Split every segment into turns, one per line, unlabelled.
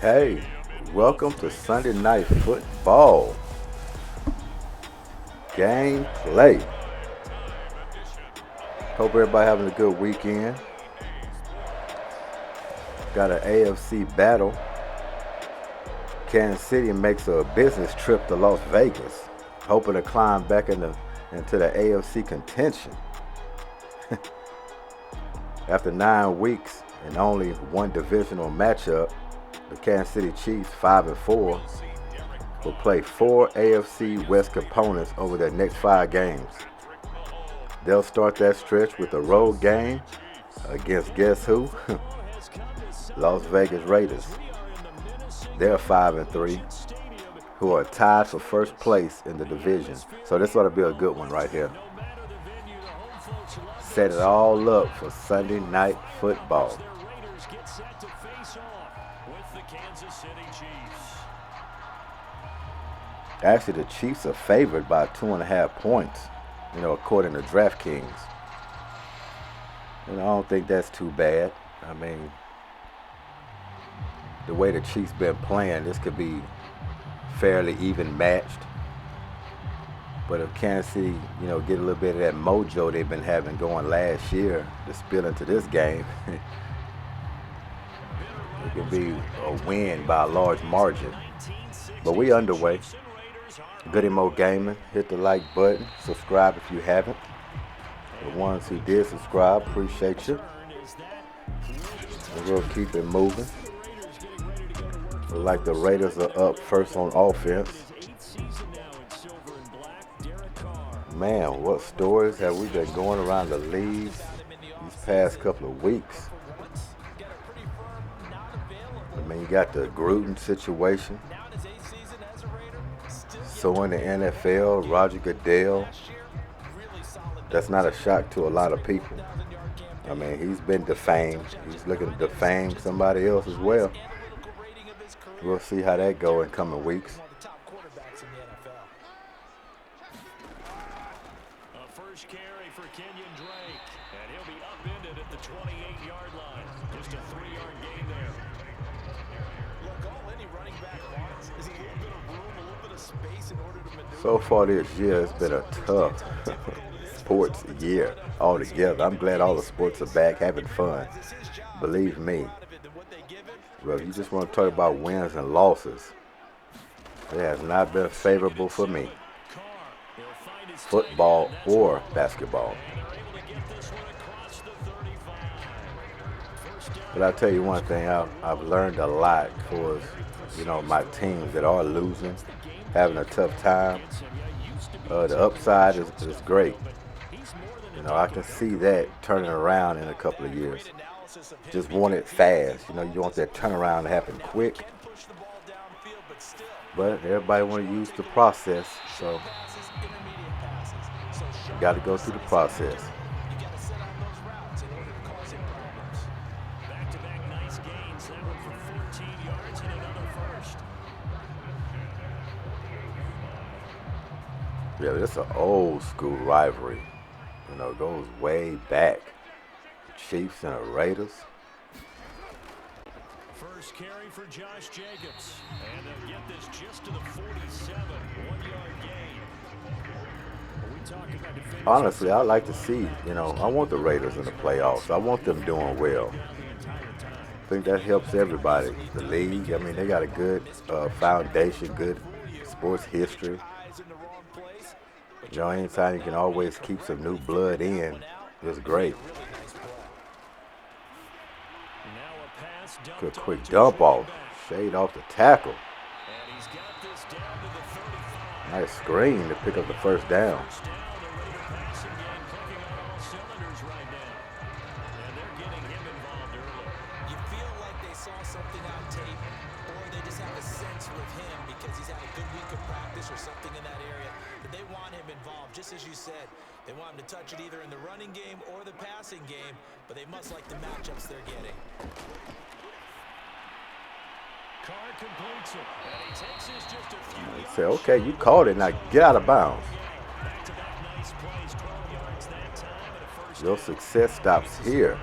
Hey, welcome to Sunday Night Football. Gameplay. Hope everybody having a good weekend. Got an AFC battle. Kansas City makes a business trip to Las Vegas, hoping to climb back into the AFC contention. After 9 weeks and only one divisional matchup, the Kansas City Chiefs, 5-4, will play 4 AFC West opponents over their next 5 games. They'll start that stretch with a road game against guess who? Las Vegas Raiders. They're 5-3, who are tied for first place in the division. So this ought to be a good one right here. Set it all up for Sunday Night Football. Actually, the Chiefs are favored by 2.5 points, according to DraftKings. And I don't think that's too bad. I mean, the way the Chiefs been playing, this could be fairly even matched. But if Kansas City, get a little bit of that mojo they've been having going last year to spill into this game, it could be a win by a large margin. But we underway. Goodymo Gaming, hit the like button, subscribe if you haven't. The ones who did subscribe, appreciate you. We'll keep it moving. Look like the Raiders are up first on offense. Man, what stories have we been going around the league these past couple of weeks? I mean, you got the Gruden situation. So in the NFL, Roger Goodell, that's not a shock to a lot of people. I mean, he's been defamed. He's looking to defame somebody else as well. We'll see how that go in coming weeks.
First carry for Kenyon Drake, and he'll be upended at the 28-yard line. Just a 3-yard gain there. Look, all any running back wants is a little bit of room, a little bit of space in order to maneuver.
So far this year, it's been a tough sports year altogether. I'm glad all the sports are back having fun. Believe me. Well, if you just want to talk about wins and losses, it has not been favorable for me. Football or basketball. But I'll tell you one thing, I've learned a lot for, my teams that are losing, having a tough time. The upside is great. I can see that turning around in a couple of years. Just want it fast. You want that turnaround to happen quick. But everybody want to use the process, so you got to go through the process.
Back-to-back nice gains. That one for 14 yards and another first.
Yeah, this is an old school rivalry. It goes way back. Chiefs and the Raiders.
First carry for Josh Jacobs. And they'll get this just to the 47. 1-yard gain.
Honestly, I like to see, I want the Raiders in the playoffs. I want them doing well. I think that helps everybody. The league, I mean, they got a good foundation, good sports history. Anytime you can always keep some new blood in, it's great. Good quick dump off. Shade off the tackle. Nice screen to pick up the first down.
You feel like they saw something on tape, or they just have a sense with him because he's had a good week of practice or something in that area that they want him involved. Just as you said, they want him to touch it either in the running game or the passing game, but they must like the matchups they're getting.
Carr completes it, and he takes this just a few yards.
Say, okay, you called it, now get out of bounds.
Back-to-back nice plays, 12 yards that time, and a first
Your success stops here.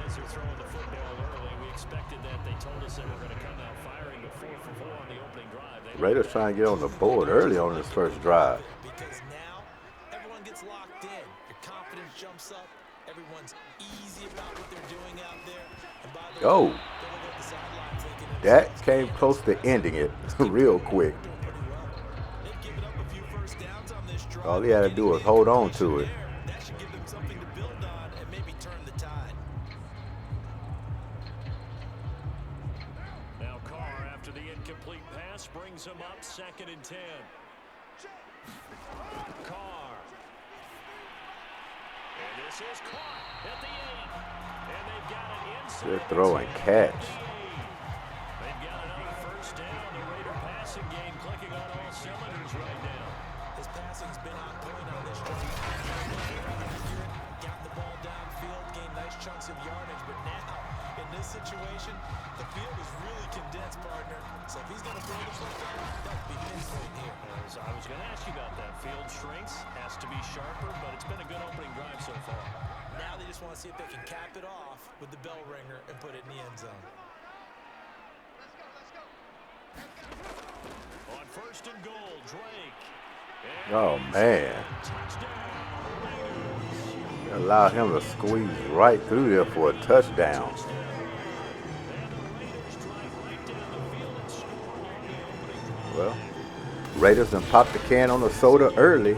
down. We expect expected that. They told us they were going to come out firing a 4-for-4 on the opening drive.
Raiders trying to get on the board early on this first drive.
Because now everyone gets locked in. Your confidence jumps up. Everyone's easy about what they're doing out there. And by the way, the sideline thinking
that came close to ending it real quick. All he had to do was hold on to it.
That should give them something to build on and maybe turn the tide.
Now Carr, after the incomplete pass, brings him up 2nd and 10. Carr. And this is caught at the 8. And they've got it inside.
Good throw and catch.
They've got another first down. The Raider passing game clicking on all cylinders right now.
His passing's been on point on this drive. Got the ball downfield, gained nice chunks of yardage, but now, in this situation, the field is really condensed, partner. So if he's going to throw the football, that'll be his point here.
As I was going to ask you about that. Field shrinks, has to be sharper, but it's been a good opening drive so far.
Now they just want to see if they can cap it off with the bell ringer and put it in the end zone.
On 1st and goal, Drake.
Oh, man. Allow him to squeeze right through there for a touchdown. Well, Raiders done popped the can on the soda early.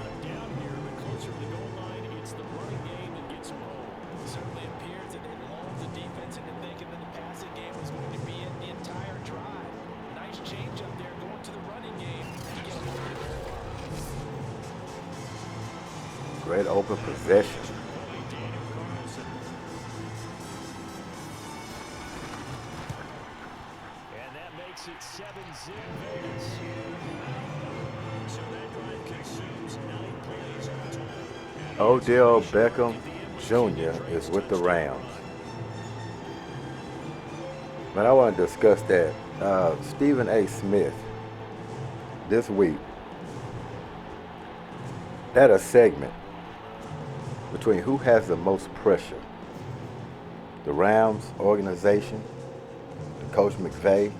Certainly appears that they lulled the defense into thinking that the passing game was going to be in the entire drive. Nice change up there going to the running game.
Great open possession.
And that makes it 7-zip Vegas. So that drive consumes 9 plays on total.
Odell Beckham Jr. is with the Rams. But I want to discuss that. Stephen A. Smith this week had a segment between who has the most pressure. The Rams organization, Coach McVay,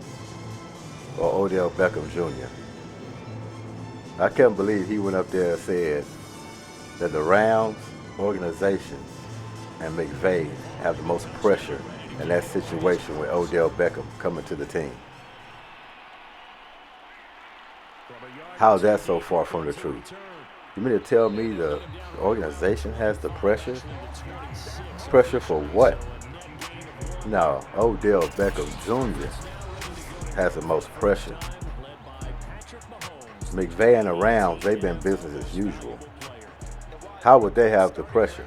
or Odell Beckham Jr. I can't believe he went up there and said that the Rams organization and McVay have the most pressure in that situation with Odell Beckham coming to the team. How's that so far from the truth? You mean to tell me the organization has the pressure? Pressure for what? No, Odell Beckham Jr. has the most pressure. McVay and the Rams, they've been business as usual. How would they have the pressure?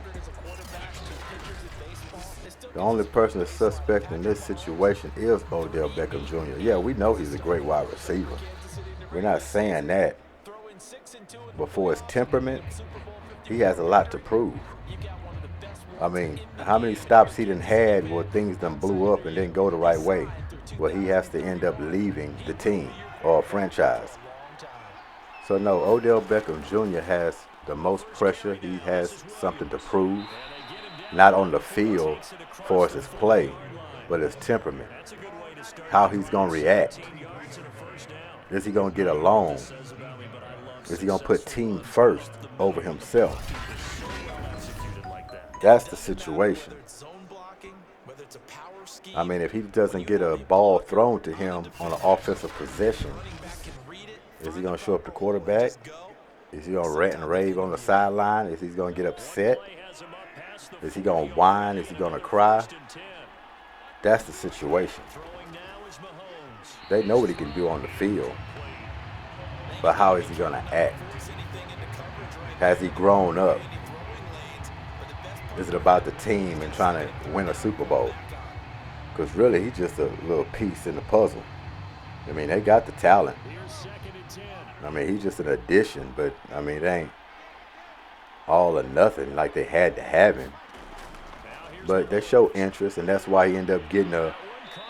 The only person that's suspect in this situation is Odell Beckham Jr. Yeah, we know he's a great wide receiver. We're not saying that. But for his temperament, he has a lot to prove. I mean, how many stops he done had where things done blew up and didn't go the right way, where he has to end up leaving the team or franchise. So no, Odell Beckham Jr. has the most pressure. He has something to prove, not on the field for his play, but his temperament, how he's going to react. Is he going to get along? Is he going to put team first over himself? That's the situation. I mean, if he doesn't get a ball thrown to him on an offensive possession, is he going to show up the quarterback? Is he going to rant and rave on the sideline? Is he going to get upset? Is he going to whine? Is he going to cry? That's the situation. They know what he can do on the field, but how is he going to act? Has he grown up? Is it about the team and trying to win a Super Bowl? Because really, he's just a little piece in the puzzle. I mean, they got the talent. I mean, he's just an addition, but, I mean, it ain't all or nothing like they had to have him. But they show interest, and that's why he ended up getting a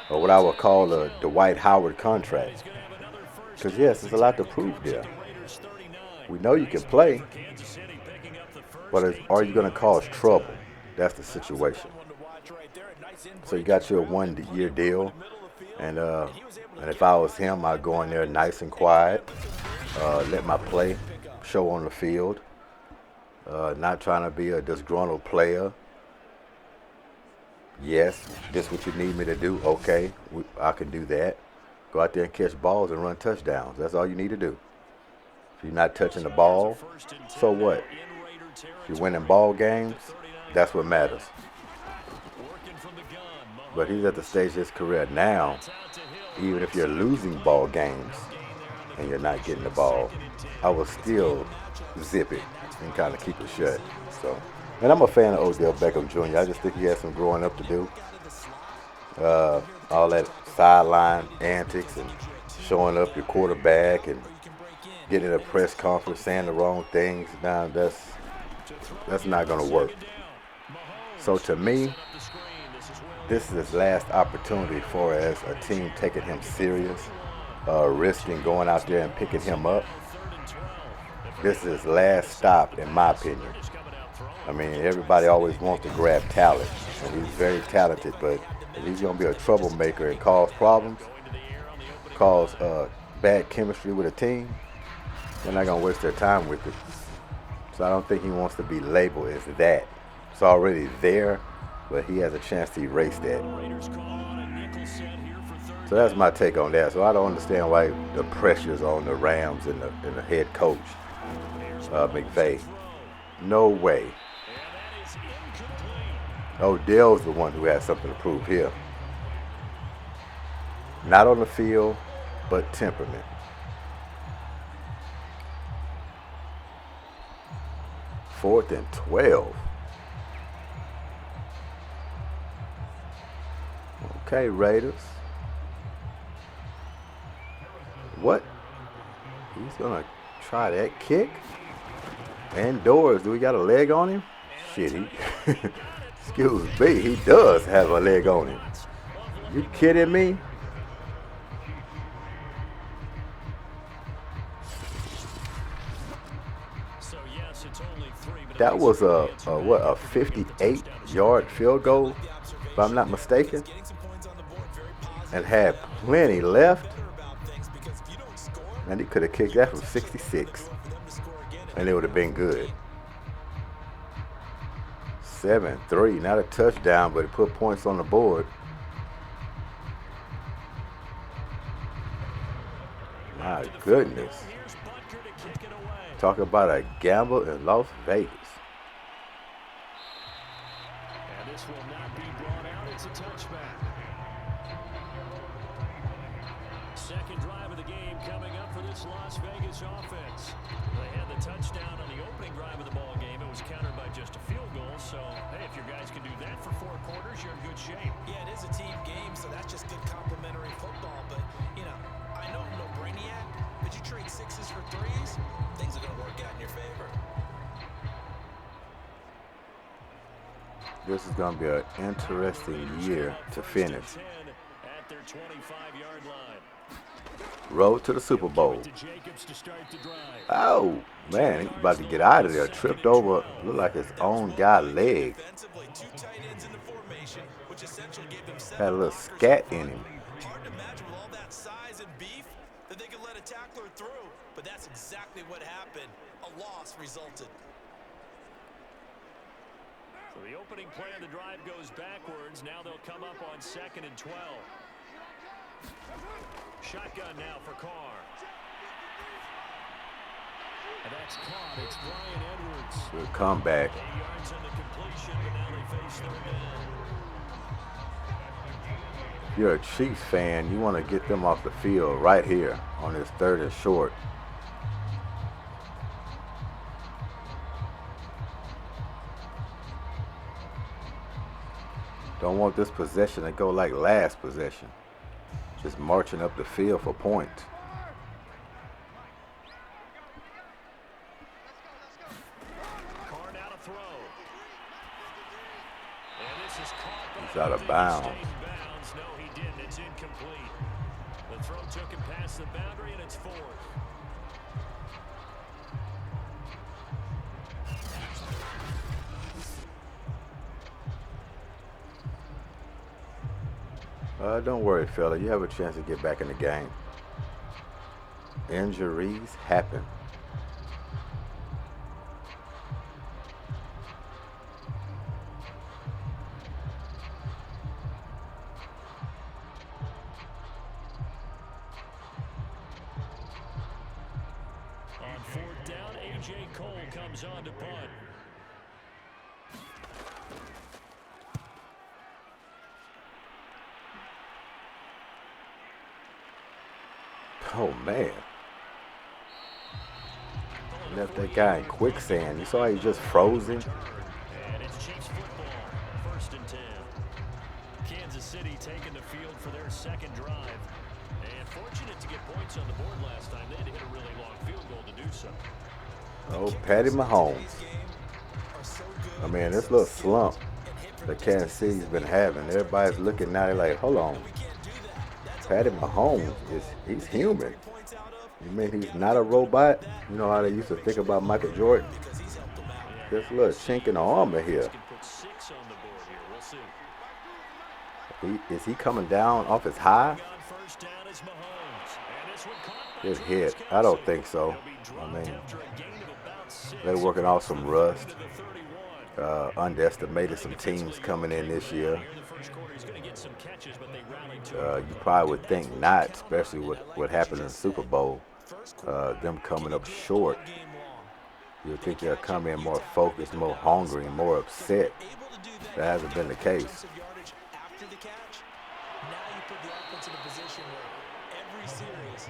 what I would call the Dwight Howard contract. Because, yes, there's a lot to prove there. We know you can play, but are you going to cause trouble? That's the situation. So you got your 1 year deal, and if I was him, I'd go in there nice and quiet, let my play show on the field, not trying to be a disgruntled player. Yes, this is what you need me to do. Okay, I can do that. Go out there and catch balls and run touchdowns. That's all you need to do. If you're not touching the ball, so what? If you're winning ball games, that's what matters. But he's at the stage of his career now, even if you're losing ball games and you're not getting the ball, I will still zip it and kind of keep it shut. So, and I'm a fan of Odell Beckham Jr. I just think he has some growing up to do. All that sideline antics and showing up your quarterback and getting in a press conference saying the wrong things, now that's not going to work. So to me, this is his last opportunity for as a team taking him serious, risking going out there and picking him up. This is his last stop, in my opinion. I mean, everybody always wants to grab talent, and he's very talented, but if he's going to be a troublemaker and cause problems, cause bad chemistry with a team, they're not going to waste their time with it. So I don't think he wants to be labeled as that. It's already there, but he has a chance to erase that. So that's my take on that. So I don't understand why the pressure's on the Rams and the head coach, McVay. No way. Odell's the one who has something to prove here. Not on the field, but temperament. Fourth and 12. Okay, Raiders. What? He's gonna try that kick? Indoors. Do we got a leg on him? Shit, excuse me, he does have a leg on him. You kidding me? That was a 58-yard field goal, if I'm not mistaken, and had plenty left. And he could have kicked that from 66, and it would have been good. 7-3, not a touchdown, but it put points on the board. My goodness. Talk about a gamble in Las Vegas.
And this will not be brought out. It's a touchback. Second drive of the game coming up for this Las Vegas offense. They had the touchdown on the opening drive of the ball game. It was countered by just a field goal. So, hey, if your guys can do that for 4 quarters, you're in good shape.
Yeah, it is a team game, so that's just good complementary football. But, you know, I know I'm no brainiac, but you trade 6s for 3s, things are going to work out in your favor.
This is going to be an interesting year to finish.
At their 25-yard line.
Road to the Super Bowl. Oh, man, he's about to get out of there. Tripped over, looked like his own guy leg. Had a little scat in him.
Hard to imagine with all that size and beef that they could let a tackler through, but that's exactly what happened. A loss resulted.
So the opening play of the drive goes backwards. Now they'll come up on 2nd and 12. Shotgun now for Carr. And that's caught. It's Brian Edwards.
Good comeback.
8 yards on the completion, but now they face 3rd down.
If you're a Chiefs fan, you want to get them off the field right here on this 3rd and short. Don't want this possession to go like last possession. Just marching up the field for points.
Carr now to throw. And this is caught by
He's out of bounds.
No, he didn't. It's incomplete. The throw took him past the boundary, and it's 4th.
Don't worry, fella. You have a chance to get back in the game. Injuries happen.
On fourth down, A.J. Cole comes on to punt.
Oh, man. Left that guy in quicksand. You saw he just frozen.
And it's Chiefs football, 1st and 10. Kansas City taking the field for their second drive. And fortunate to get points on the board last time. They had to hit a really long field goal to do so.
Oh, Patty Mahomes. I mean, this little slump that Kansas City's been having. Everybody's looking now, they're like, hold on. Patty Mahomes, he's human. You mean he's not a robot? You know how they used to think about Michael Jordan? This little chink in the armor here. Is he coming down off his high? His head. I don't think so. I mean, they're working off some rust. Underestimated some teams coming in this year. You probably would think not, especially with what happened in the Super Bowl. Them coming up short. You'd think they'll come in more focused, more hungry, and more upset. That hasn't been the case.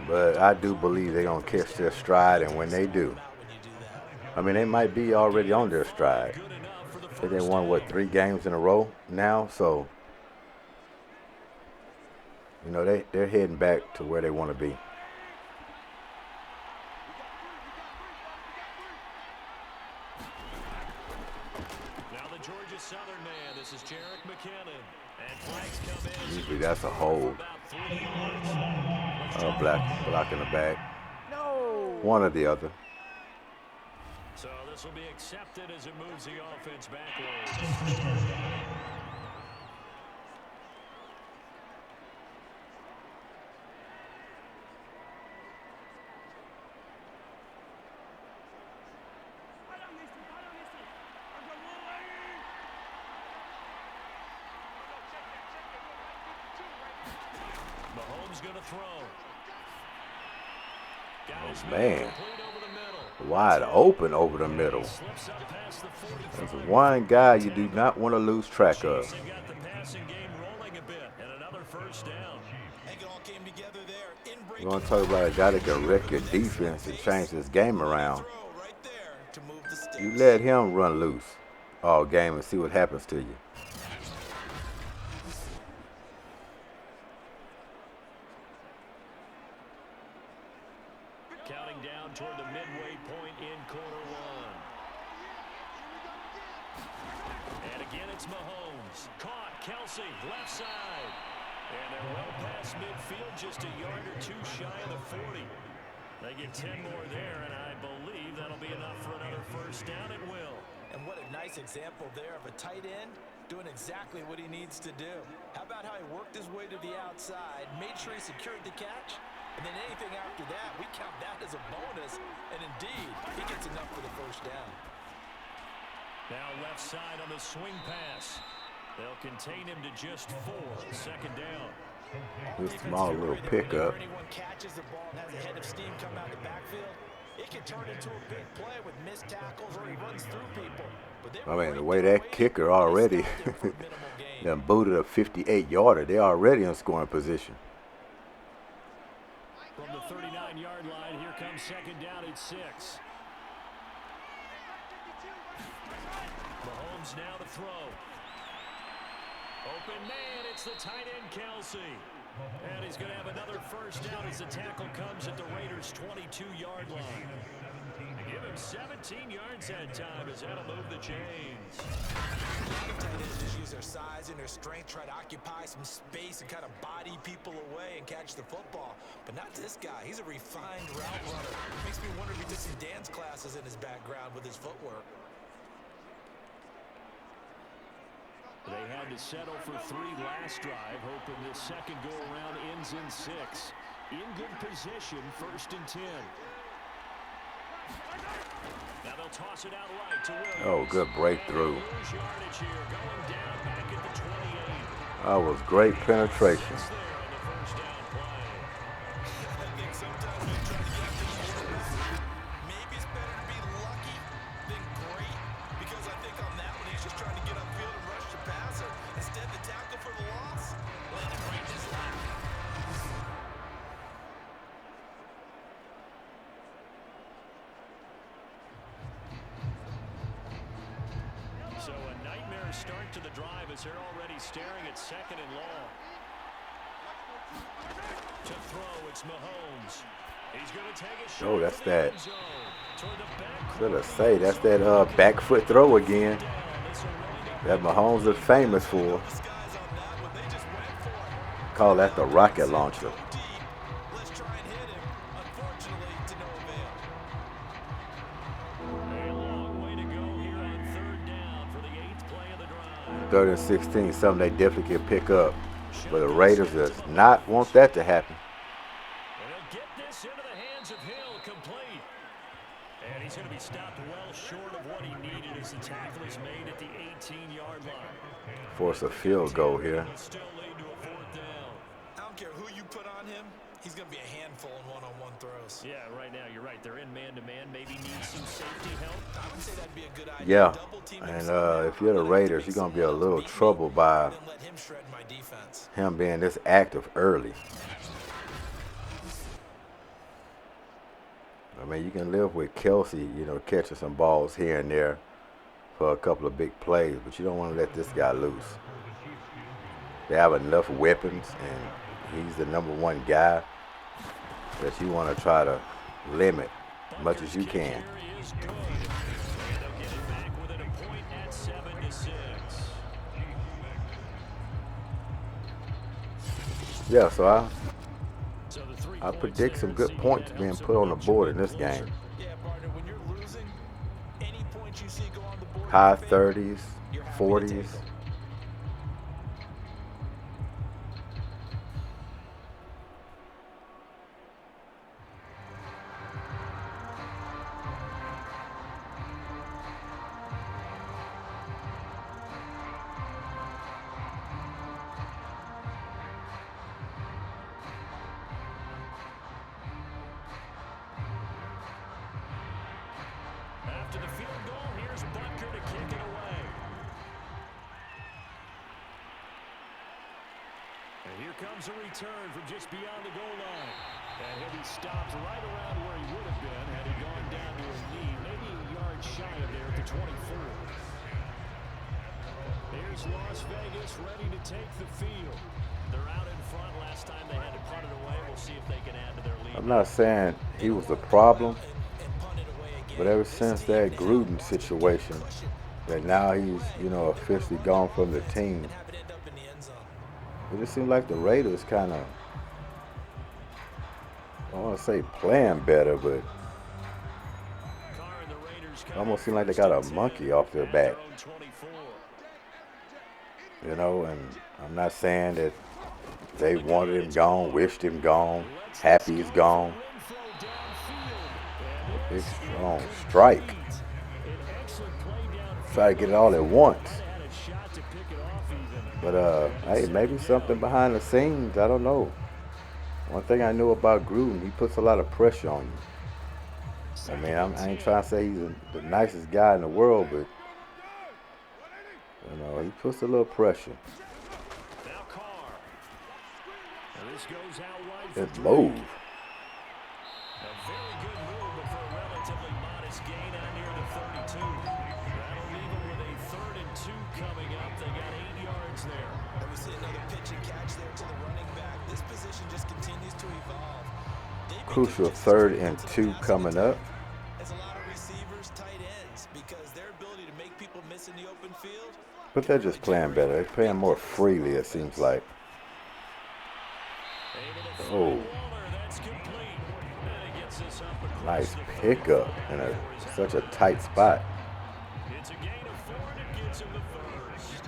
But I do believe they're going to catch their stride, and when they do, I mean, they might be already on their stride. They won, 3 games in a row now, so, you know, they're heading back to where they want to be.
Now the Georgia Southern man, this is Jerick McKinnon. And flags come in.
Usually that's a hold. Block in the back.
No.
One or the other.
So this will be accepted as it moves the offense backwards. Mahomes going to throw.
Oh, man. Wide open over the middle. There's one guy you do not want to lose track of. You want to talk about a guy that can wreck your defense and change this game around. You let him run loose all game and see what happens to you.
Counting down toward the midway point in quarter one. And again, it's Mahomes. Caught. Kelsey, left side. And they're well past midfield, just a yard or two shy of the 40. They get 10 more there, and I believe that'll be enough for another first down. It will.
And what a nice example there of a tight end doing exactly what he needs to do. How about how he worked his way to the outside, made sure he secured the catch, and then anything after that, we count that as a bonus. And indeed, he gets enough for the first down.
Now left side on the swing pass. They'll contain him to just 4. Second down.
This small little pickup.
Anyone catches the ball and has a head of steam come out of the backfield, it can turn into a big play with missed tackles or he runs through people.
I mean, the way that kicker already done booted a 58-yarder, they're already in scoring position.
From the 39-yard line, here comes second down at 6. Mahomes now to throw. Open man, it's the tight end Kelsey. And he's going to have another first down as the tackle comes at the Raiders' 22-yard line. Give him 17 yards that time as that'll move the chains.
Tight ends just use their size and their strength, try to occupy some space and kind of body people away and catch the football. But not this guy. He's a refined route runner. Makes me wonder if he did some dance classes in his background with his footwork.
They They had to settle for 3 last drive, hoping this second go-around ends in 6. In good position, 1st and 10. Now they'll toss it out right to Williams.
Oh, good breakthrough. That was great penetration.
Maybe it's better to be lucky than great, because I think on that one he's just trying to get upfield and rush the passer. Instead, the tackle for the loss landed right in his lap.
So a nightmare start to the drive as they're already staring at 2nd and long. To throw, it's Mahomes. He's going to take a shot.
Oh, that's that. Should I say that's that back foot throw again that Mahomes is famous for. Call that the rocket launcher.
Let's try and hit him. Unfortunately, to no avail.
A long way to go here on 3rd down for the 8th play of the drive.
3rd and 16, something they definitely can pick up. But the Raiders does not want that to happen.
And he'll get this into the hands of Hill, complete. And he's going to be stopped well short of what he needed as the tackle is made at the 18-yard line.
Force a field goal here.
Still lead to a 4th down.
I don't care who you put on him, he's going to be a handful in one-on-one throws.
Yeah, right now you're right. They're in man-to-man. Maybe need some safety help.
I would say that'd be a good idea.
Yeah,
Double team him
and
somewhere,
if you're the Raiders, you're going to be a little troubled by
then let him shred my defense.
him being this active early. I mean, you can live with Kelsey, catching some balls here and there for a couple of big plays, but you don't want to let this guy loose. They have enough weapons, and he's the #1 guy that you want to try to limit as much as you can. Yeah, so I predict some good points being put on the board in this game.
Yeah, partner, when you're losing, any points you see go on the board,
High 30s, 40s.
After the field goal, here's Bunker to kick it away. And here comes a return from just beyond the goal line. And he'll be stopped right around where he would have been had he gone down to his knee, maybe a yard shy of there at the 24. Here's Las Vegas ready to take the field. They're out in front. Last time they had to punt it away. We'll see if they can add to their lead.
I'm not saying he was the problem, but ever since that Gruden situation, that now he's, officially gone from the team, it just seems like the Raiders kind of, I don't want to say playing better, but it almost seems like they got a monkey off their back. And I'm not saying that they wanted him gone, wished him gone, happy he's gone. It's on strike. Try to get it all at once. But, hey, maybe something behind the scenes. I don't know. One thing I knew about Gruden, he puts a lot of pressure on you. I mean, I ain't trying to say he's the nicest guy in the world, but, he puts a little pressure. It move.
A very good move, but for a relatively modest gain out near the 32. That'll leave them with a 3rd and 2 coming up. They got 8 yards there.
And we see another pitch and catch there to the running back. This position just continues to evolve.
Crucial 3rd and 2 coming up.
As a lot of receivers, tight ends, because their ability to make people miss in the open field.
But they're just playing better. They're playing more freely, it seems like. Oh. Nice pickup in such a tight spot.
It's a gain of 4 and it gets him the first.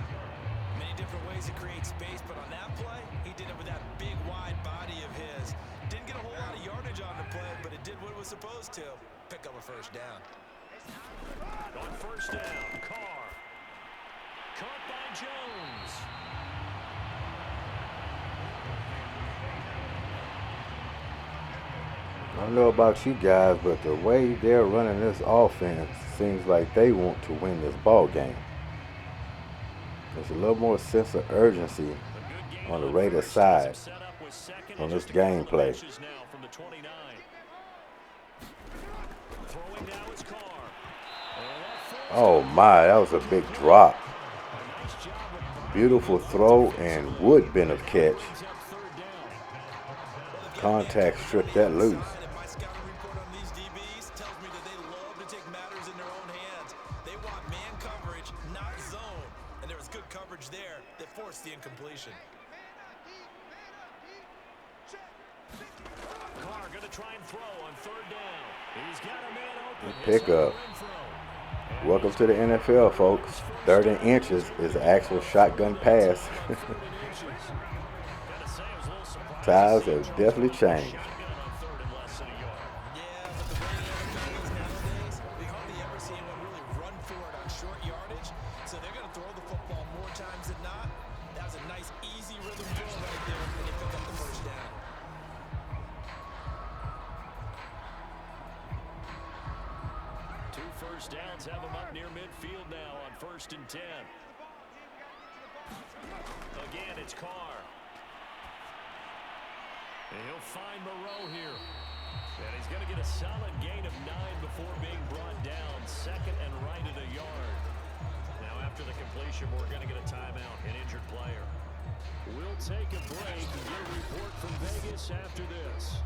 Many different ways to create space, but on that play, he did it with that big, wide body of his. Didn't get a whole lot of yardage on the play, but it did what it was supposed to. Pick up a first down.
On first down, Carr. Caught by Jones.
I don't know about you guys, but the way they're running this offense seems like they want to win this ball game. There's a little more sense of urgency on the Raiders' side on this gameplay. Oh my, that was a big drop. Beautiful throw and would been a catch. Contact stripped that loose.
My scouting report on these DBs tells me that they love to take matters in their own hands. They want man coverage, not zone. And there was good coverage there that forced the incompletion.
Carr going to try and throw on third down. He's got a man open.
Pickup. Welcome to the NFL, folks. 3rd and inches is the actual shotgun pass. Times have definitely changed.
Yeah, but the way the NFL is nowadays, we hardly ever see anyone really run for it on short yardage. So they're going to throw the football more times than not. That was a nice, easy rhythm throw right there, and they pick up the first down.
Two first downs have him up near midfield now on 1st and 10. Again, it's Carr. And he'll find Moreau here. And he's going to get a solid gain of 9 before being brought down. 2nd and right at a yard. Now after the completion, we're going to get a timeout, an injured player. We'll take a break and get a report from Vegas after this.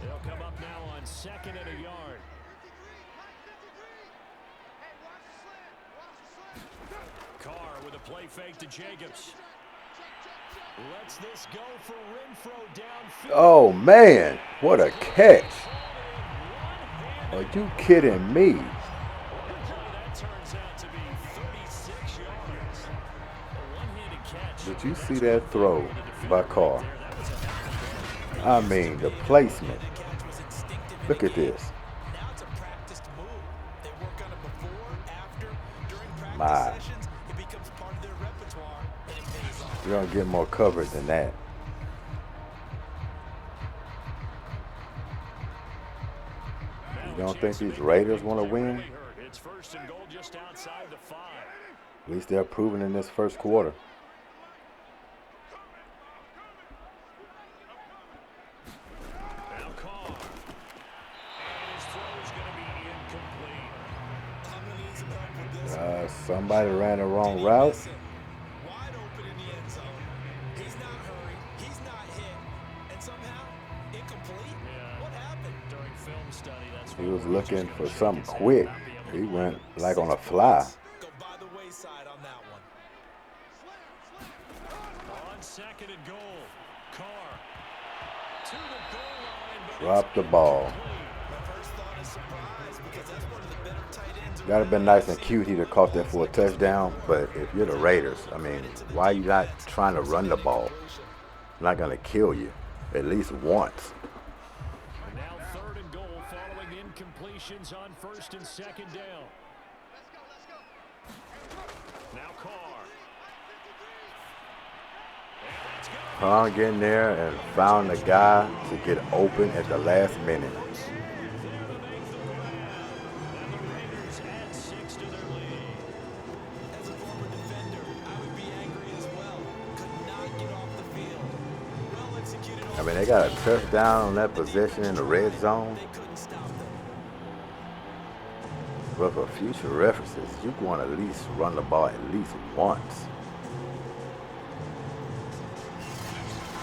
They'll come up now on 2nd and a yard. Carr with a play fake to Jacobs. Lets this go for Renfro downfield.
Oh man, what a catch. Are you kidding me?
That turns out to be 36 yards. A one-handed catch.
Did you see that throw by Carr? I mean, the placement. Look at this.
Now it's a practiced move. They work on it before, after, during practice
My.
sessions. It becomes part of their repertoire, and it pays off.
You're going to get more coverage than that. You don't think these Raiders want to win?
It's 1st and goal just outside the 5.
At least they're proving in this first quarter.
Now Carr. And his throw is going to be incomplete.
I'm going to need some help with this.
Somebody ran the wrong route.
Listen, wide open in the end zone. He's not hurried. He's not hit. And somehow, incomplete? What happened?
During film study, that's
He was looking for something quick. He went like on a fly.
Go by the wayside on that one.
on 2nd and goal. Carr to the goal line. But
Dropped the ball.
My first thought is surprise because that's one of the better tight ends.
That'd have been nice and cute. He'd have caught that for a touchdown. But if you're the Raiders, I mean, why are you not trying to run the ball? Not going to kill you at least once.
And now 3rd and goal following incompletions on 1st and 2nd down. Now Carr.
Hung in there and found the guy to get open at the last minute.
Raiders add 6 to their lead.
As a former defender, I would be angry as well. Could not get off the field. Well executed.
I mean, they got a touchdown on that possession in the red zone.
They couldn't stop them.
But for future references, you want to at least run the ball at least once.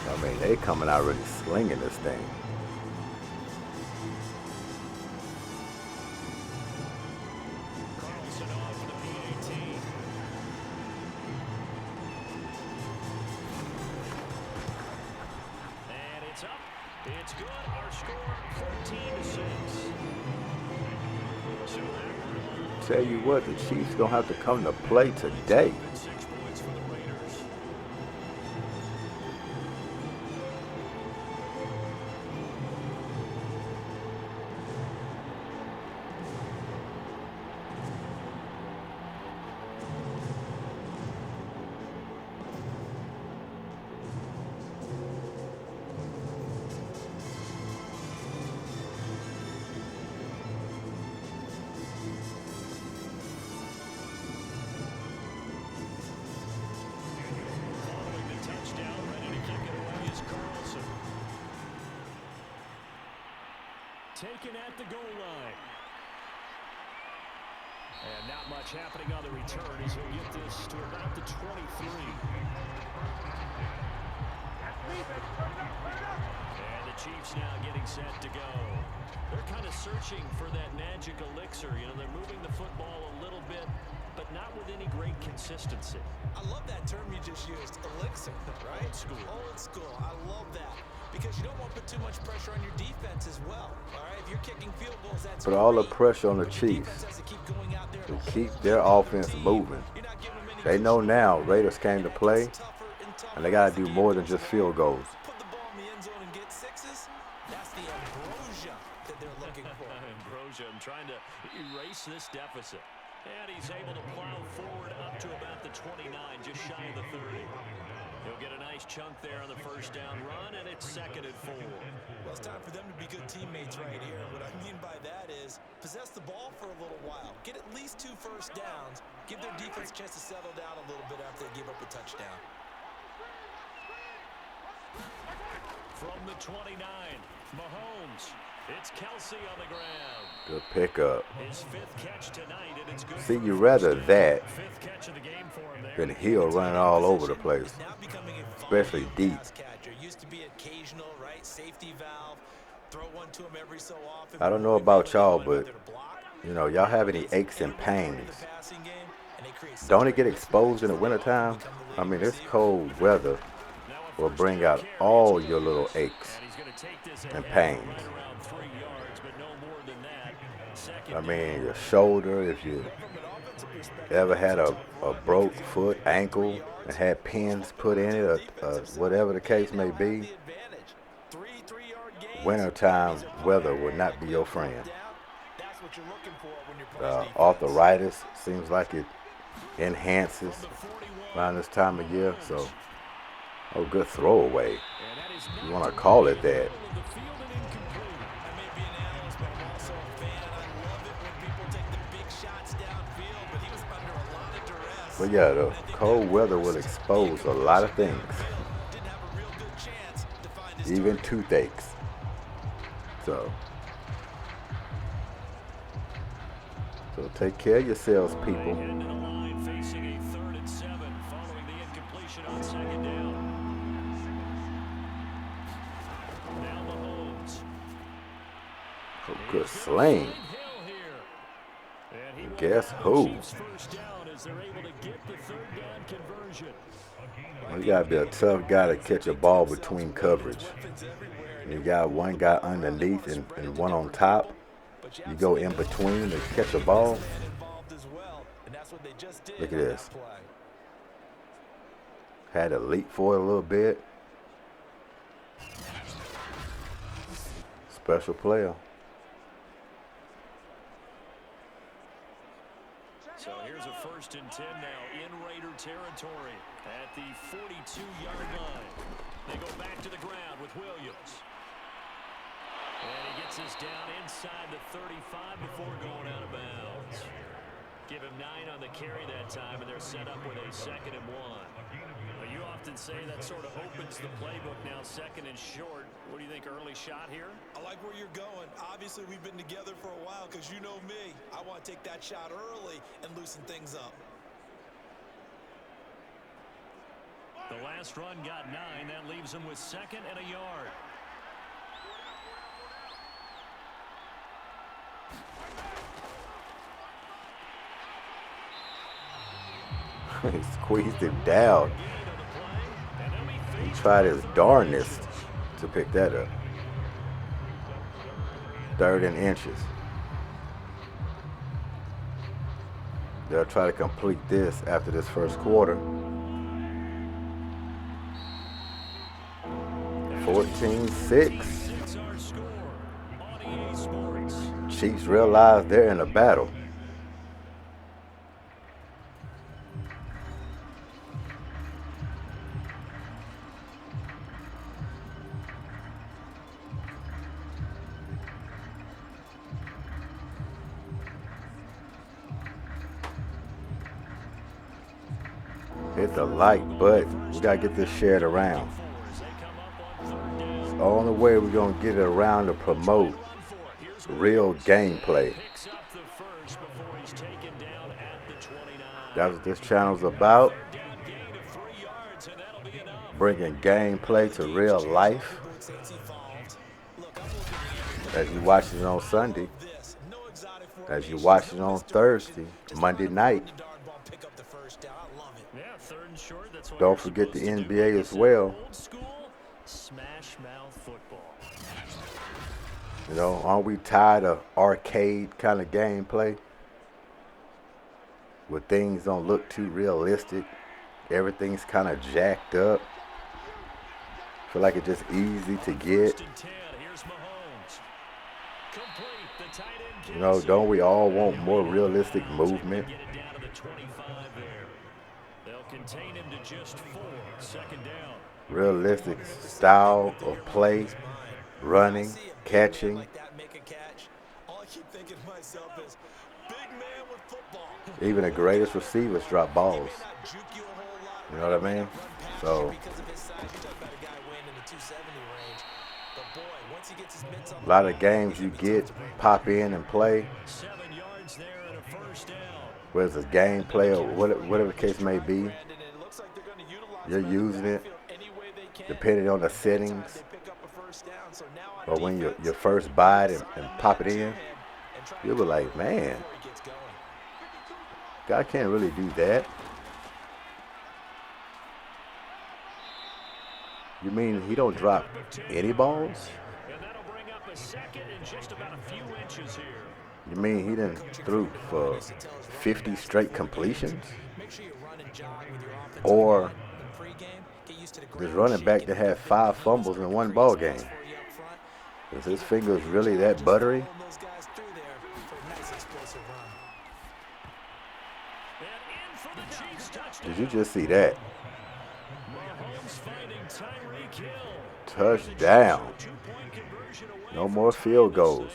I mean, they coming out really slinging this thing.
Carlson off the PAT. It's good. Our score 14-6. So
Tell you what, the Chiefs gonna have to come to play today.
6 points for the Raiders. Following the touchdown, ready to kick it away is Carlson. Taken at the goal line. And not much happening on the return as he'll get this to about the 23. And the Chiefs now getting set to go. They're kind of searching for that magic elixir. You know, they're moving the football a little bit, but not with any great consistency.
I love that term you just used, elixir, right?
Old school.
Old school. I love that. Because you don't want to put too much pressure on your defense as well. All right, if you're kicking field goals, that's
Put all the
great.
pressure on the
But your
Chiefs
defense has to keep going out there
to
and
keep
hold
their
the
offense
team.
moving.
You're not giving them any
They know
good
now
shots.
Raiders came to play,
It's tougher and tougher
and they got
as
to
the
do
game
more than
goes
just
on.
field goals.
Put the ball in the end zone and get sixes. That's the ambrosia that they're looking for.
Ambrosia trying to erase this deficit. And he's able to plow forward up to about the 29, just shy of the 30. He'll get a nice chunk there on the first down run, and it's 2nd and 4.
Well, it's time for them to be good teammates right here. What I mean by that is possess the ball for a little while. Get at least 2 first downs. Give their defense a chance to settle down a little bit after they give up a touchdown.
From the 29, Mahomes. It's Kelsey on the ground.
Good pickup.
His 5th catch tonight, and it's good.
See,
for
you
the
rather
first down.
that
5th catch of the game for him there.
than Hill running all over the place,
It's now becoming a
especially
volume
deep.
pass catcher. Used to be occasional, right? Safety valve. Throw one to him every so often.
I don't know about y'all, but, you know, y'all have any aches and pains? Don't it get exposed in the wintertime? I mean, this cold weather will bring out all your little aches
And he's going to take this
and
ahead
pains.
right around 3 yards, but no more than that. Second
I mean,
down.
your shoulder, if you ever had a broke foot, ankle, and had pins put in it, or whatever the case may be, wintertime weather will not be your friend. Arthritis seems like it enhances around this time of year, so oh, good throwaway. You want to call it that. But yeah, the cold weather will expose a lot of things, even toothaches. So take care of yourselves, people.
Heading to the line, facing a 3rd and 7, following the incompletion on 2nd down. Now Mahomes.
Oh, good sling.
Hill here. And he will
Guess
have
who?
the Chiefs first down as they're able to get the 3rd down conversion.
You gotta be a tough guy to catch a ball between coverage. You got one guy underneath and one on top. You go in between to catch a ball. Look at this. Had to leap for it a little bit. Special player.
So here's a 1st and 10 now in Raider territory at the 42-yard line. They go back to the ground with Williams. And he gets this down inside the 35 before going out of bounds. Give him 9 on the carry that time, and they're set up with a 2nd and 1. Well, you often say that sort of opens the playbook now, 2nd and short. What do you think, early shot here?
I like where you're going. Obviously, we've been together for a while because you know me. I want to take that shot early and loosen things up.
The last run got 9. That leaves him with 2nd and a yard.
He squeezed him down. He tried his darnest to pick that up. 3rd and inches. They'll try to complete this after this first quarter. 14-6. Chiefs realize they're in a battle. Hit the like button. We gotta get this shared around. It's the only way we're gonna get it around to promote real gameplay. That's what this channel's about. Bringing gameplay to real life. As you watch it on Sunday. As you watch it on Thursday, Monday night. Don't forget the NBA as well. You know, aren't we tired of arcade kind of gameplay? Where things don't look too realistic. Everything's kind of jacked up. Feel like it's just easy to get. You know, don't we all want more realistic movement? Realistic style of play, running, catching. Even the greatest receivers drop balls. You know what I mean? So, a lot of games you get, pop in and play. Whether it's gameplay or whatever the case may be, you're using it depending on the settings. Or when you first buy it and pop it in, you'll be like, man, God can't really do that. You mean he don't drop any balls? You mean he done threw for 50 straight completions? Or this running back that had 5 fumbles in one ball game? Is his fingers really that buttery? Did you just see that? Touchdown. No more field goals.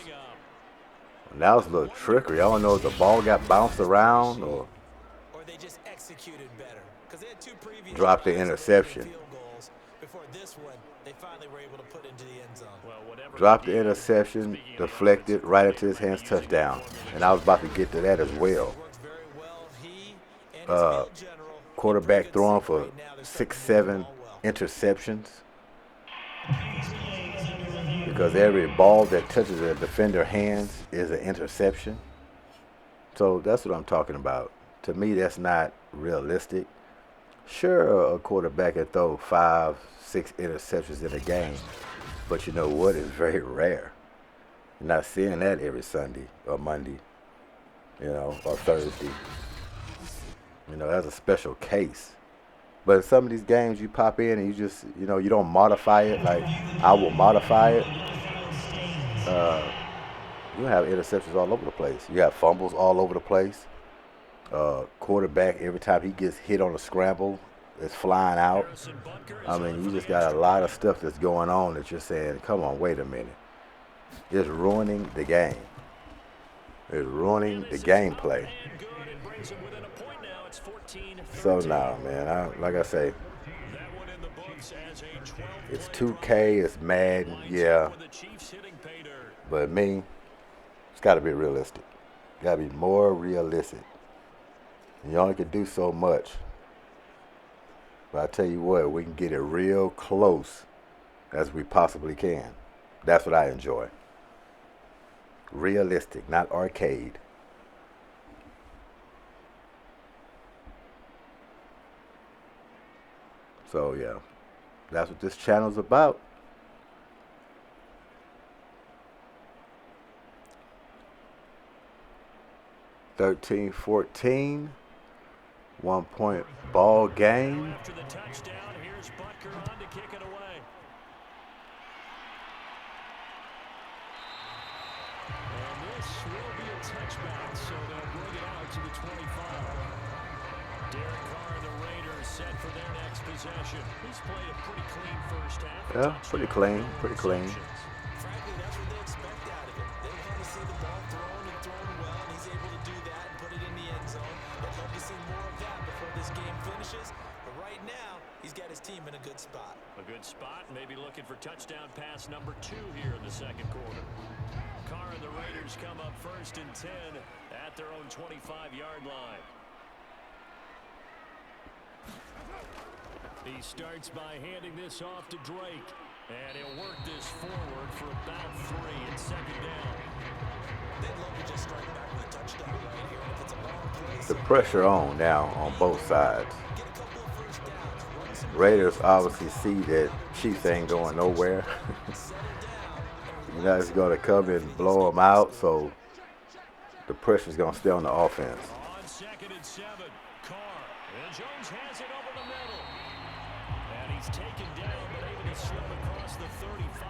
And that was a little trickery. I don't know if the ball got bounced around or
they just executed better. Because they had 2 previous
dropped the interception.
Before this one, they finally were able to put into the end zone.
Dropped the interception, deflected right into his hands, touchdown. And I was about to get to that as well. Quarterback throwing for 6-7 interceptions. Because every ball that touches a defender's hands is an interception. So that's what I'm talking about. To me, that's not realistic. Sure, a quarterback can throw 5-6 interceptions in a game. But you know what? It's very rare. You're not seeing that every Sunday or Monday, you know, or Thursday. You know, that's a special case. But in some of these games you pop in and you just, you know, you don't modify it like I will modify it. You have interceptions all over the place. You have fumbles all over the place. Quarterback, every time he gets hit on a scramble, it's flying out. I mean, you just got a lot of stuff that's going on that you're saying, come on, wait a minute. It's ruining the game. It's ruining the gameplay. So now, man, like I say, it's 2K, it's Madden, yeah. But me, it's got to be realistic. Got to be more realistic. You only can do so much. But I tell you what, we can get it real close as we possibly can. That's what I enjoy. Realistic, not arcade. So yeah, that's what this channel's about. 13-14. 1 point ball game.
After the touchdown, here's Butker on to kick it away. And this will be a touchback, so they'll bring it out to the 25. Derek Carr and the Raiders set for their next possession. He's played a pretty clean first half.
Yeah, pretty clean, pretty clean.
Frankly, that's what they expect out of him. They want to see the ball thrown and thrown well, and he's able to do that and put it in the end zone. They'd love to see more of that before this game finishes. But right now, he's got his team in a good spot.
A good spot, maybe looking for touchdown pass number 2 here in the second quarter. Carr and the Raiders come up 1st and 10 at their own 25-yard line. He starts by handing this off to Drake. And he'll work this forward for about 3 and 2nd down.
They'd love to just strike back with a touchdown right here. If it's a long play,
The pressure on now on both sides.
get a couple of first downs, run some
Raiders obviously see that Chiefs ain't going nowhere. You know, it's going to come and blow them out, so the pressure's going to stay on the offense.
On 2nd and 7, Carr. And Jones has it over the middle. And he's taken down, but able to slip across the 35.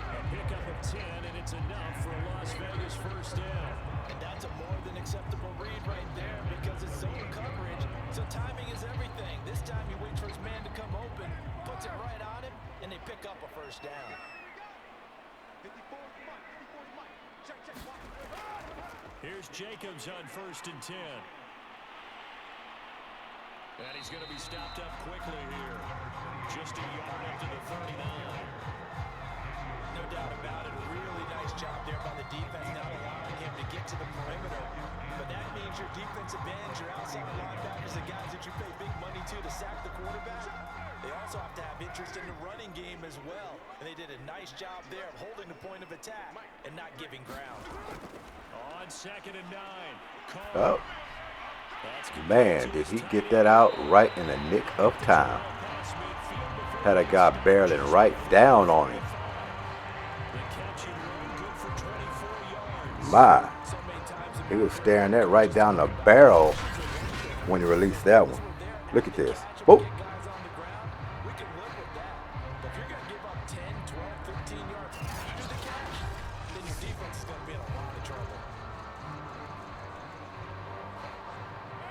A pickup of 10, and it's enough for a Las Vegas first down.
And that's a more than acceptable read right there because it's zone coverage. So timing is everything. This time he waits for his man to come open, puts it right on him, and they pick up a first down.
Here's Jacobs on 1st and 10. And he's going to be stopped up quickly here. Just a yard up to the 39.
No doubt about it. Really nice job there by the defense, not allowing him to get to the perimeter. But that means your defensive ends, your outside linebackers, the guys that you pay big money to sack the quarterback, they also have to have interest in the running game as well. And they did a nice job there of holding the point of attack and not giving ground.
On 2nd and 9.
Oh,
Carr.
man, did he get that out right in the nick of time. Had a guy barreling right down on him. My, he was staring that right down the barrel when he released that one. Look at this. Whoa.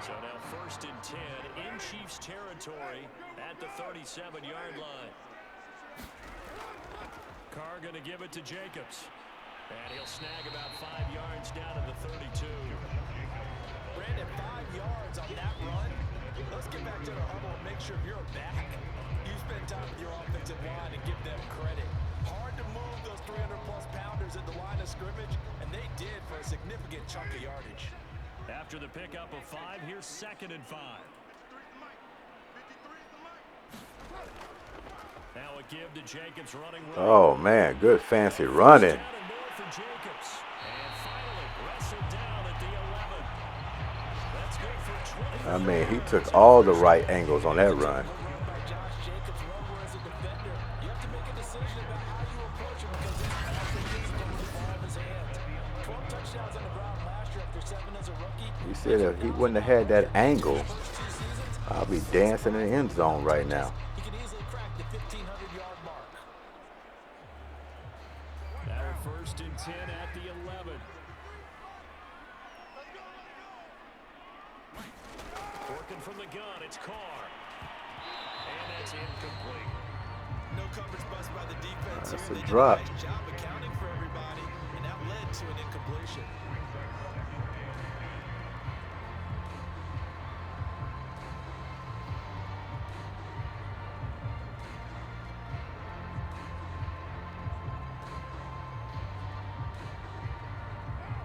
So now 1st and 10 in Chiefs territory at the 37-yard line. Carr going to give it to Jacobs. And he'll snag about 5 yards down to the 32.
Brandon, 5 yards on that run. Let's get back to the huddle and make sure you're back. You spend time with your offensive line and give them credit. Hard to move those 300-plus pounders at the line of scrimmage, and they did for a significant chunk of yardage.
After the pickup of 5, here's 2nd and 5. Now a give to Jacobs running.
Oh, man, good fancy running.
For Jacobs. And finally wrestled down at the 11. That's good for 20.
I mean, he took all the right angles on that run. He said if he wouldn't have had that angle, I'll be dancing in the end zone right now.
He can easily crack the 1,500-yard mark.
Now 1st and 10 at the 11. Working from the gun, it's Carr. And that's incomplete.
No coverage bust by the defense.
That's
here.
a
They
drop.
did a nice job accounting for everybody, and that led to an incompletion.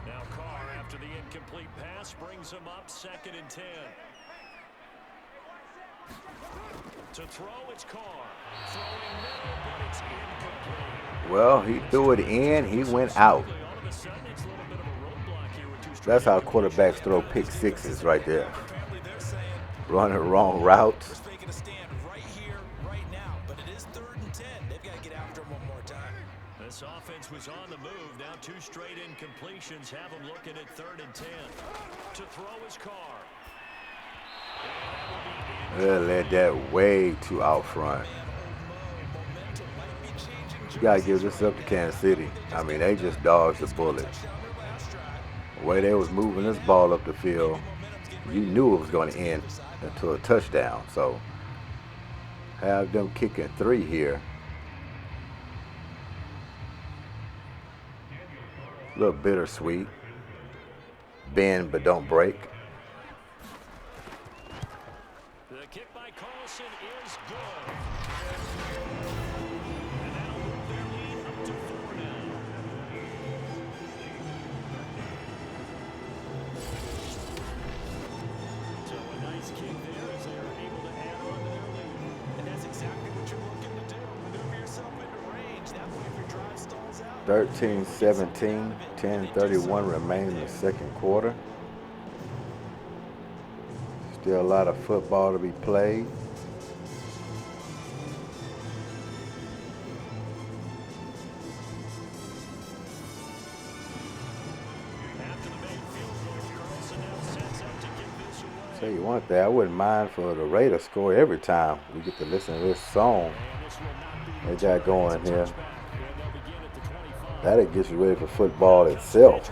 Now Carr, after the incomplete pass, brings him up 2nd and 10. To throw, it's Carr. Throwing middle, but it's incomplete.
Well, he threw it in, he went out.
All of a sudden, it's a little bit of a roadblock here with 2 straight.
That's how quarterbacks throw pick sixes right there.
Apparently they're saying
Running wrong routes.
they're making a stand right here, right now. But it is 3rd and 10. They've got to get after him one more time.
This offense was on the move. Now 2 straight incompletions have him looking at 3rd and 10. To throw his car.
They led that way too out front. You got to give this up to Kansas City. I mean, they just dodged the bullet. The way they was moving this ball up the field, you knew it was going to end into a touchdown. So have them kicking 3 here. A little bittersweet. Bend but don't break.
The kick by Carlson is good. And that'll move their lead up to 4 now. So a nice kick there as they are able to add on to their lead.
And that's exactly what you're looking to do. Maneuver yourself into range. That way if your drive stalls out.
13-17, 10:31 remain in the second quarter. Still a lot of football to be played. Tell you one thing, I wouldn't mind for the Raiders score every time we get to listen to this song they got going here. That'll get you ready for football itself.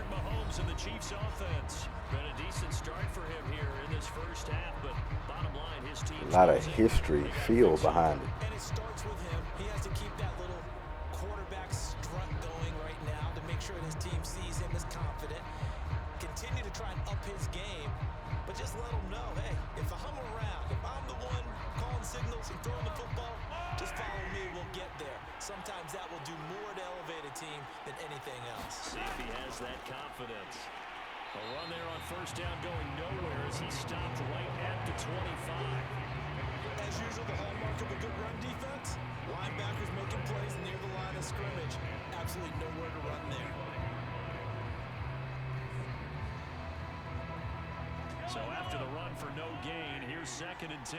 A lot of history feel behind it.
And it starts with him. He has to keep that little quarterback strut going right now to make sure his team sees him as confident. Continue to try and up his game, but just let him know, hey, if I'm around, if I'm the one calling signals and throwing the football, just follow me, we'll get there. Sometimes that will do more to elevate a team than anything else.
See if he has that confidence. A run there on 1st down going nowhere as he stopped right at the 25.
As usual, the hallmark of a good run defense, linebackers making plays near the line of scrimmage. Absolutely nowhere to run there.
So after the run for no gain, here's 2nd and 10.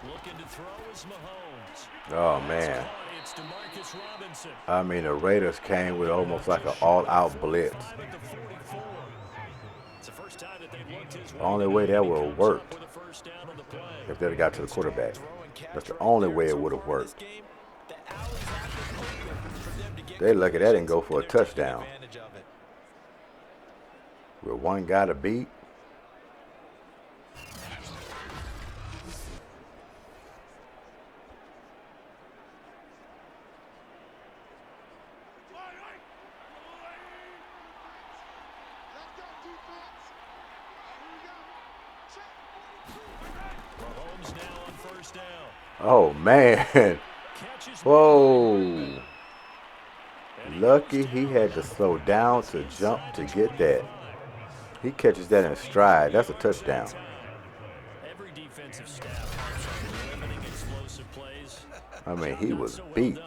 Looking to throw is Mahomes.
Oh, man.
It's DeMarcus Robinson.
I mean, the Raiders came with almost like an all-out blitz.
It's the first time that they've looked his way.
The only way that would have worked if they'd have got to the quarterback. That's the only way it would have worked. They lucky that didn't go for a touchdown. With one guy to beat.
Mahomes now on 1st down.
Oh, man. Whoa. Lucky he had to slow down to jump to get that. He catches that in stride. That's a touchdown.
Every defensive staff works on limiting explosive plays.
I mean, he was beat.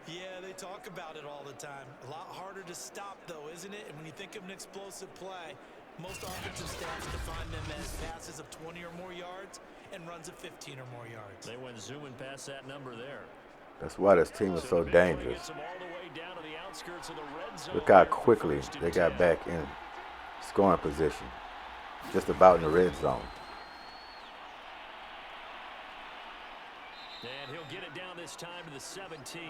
Yeah, they talk about it all the time. A lot harder to stop, though, isn't it? And when you think of an explosive play, most offensive staffs define them as passes of 20 or more yards and runs of 15 or more yards.
They went zooming past that number there.
That's why this team is so dangerous. Look how quickly they got back in scoring position. Just about in the red zone.
And he'll get it down this time to the 17.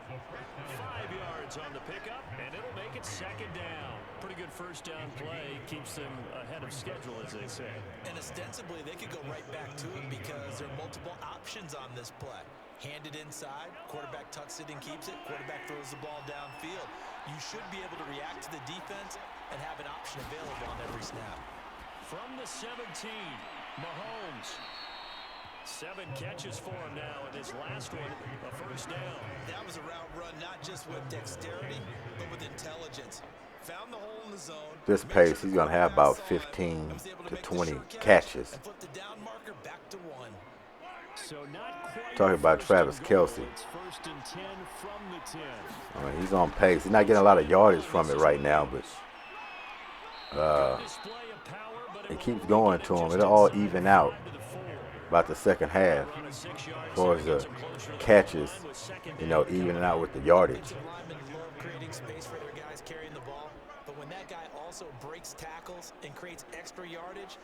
5 yards on the pickup, and it'll make it 2nd down. Pretty good 1st down play. Keeps them ahead of schedule, as they say.
And ostensibly, they could go right back to it because there are multiple options on this play. Hand it inside, quarterback tucks it and keeps it, quarterback throws the ball downfield. You should be able to react to the defense and have an option available on every snap.
From the 17, Mahomes. 7 catches for him now, and his last one, a 1st down.
That was a route run, not just with dexterity, but with intelligence. Found the hole in the zone.
This pace, he's going to have about 15 to 20 catches.
And put the down marker back to 1.
So not quite
Talking about Travis Kelce.
1st and 10 from the 10.
I mean, he's on pace. He's not getting a lot of yardage from it right now, but it keeps going to him. It'll all even out. about the second half as far as the catches, you know, evening out with the yardage.
Defensive linemen love creating space for their guys carrying the ball, but when that guy also breaks tackles and creates extra yardage,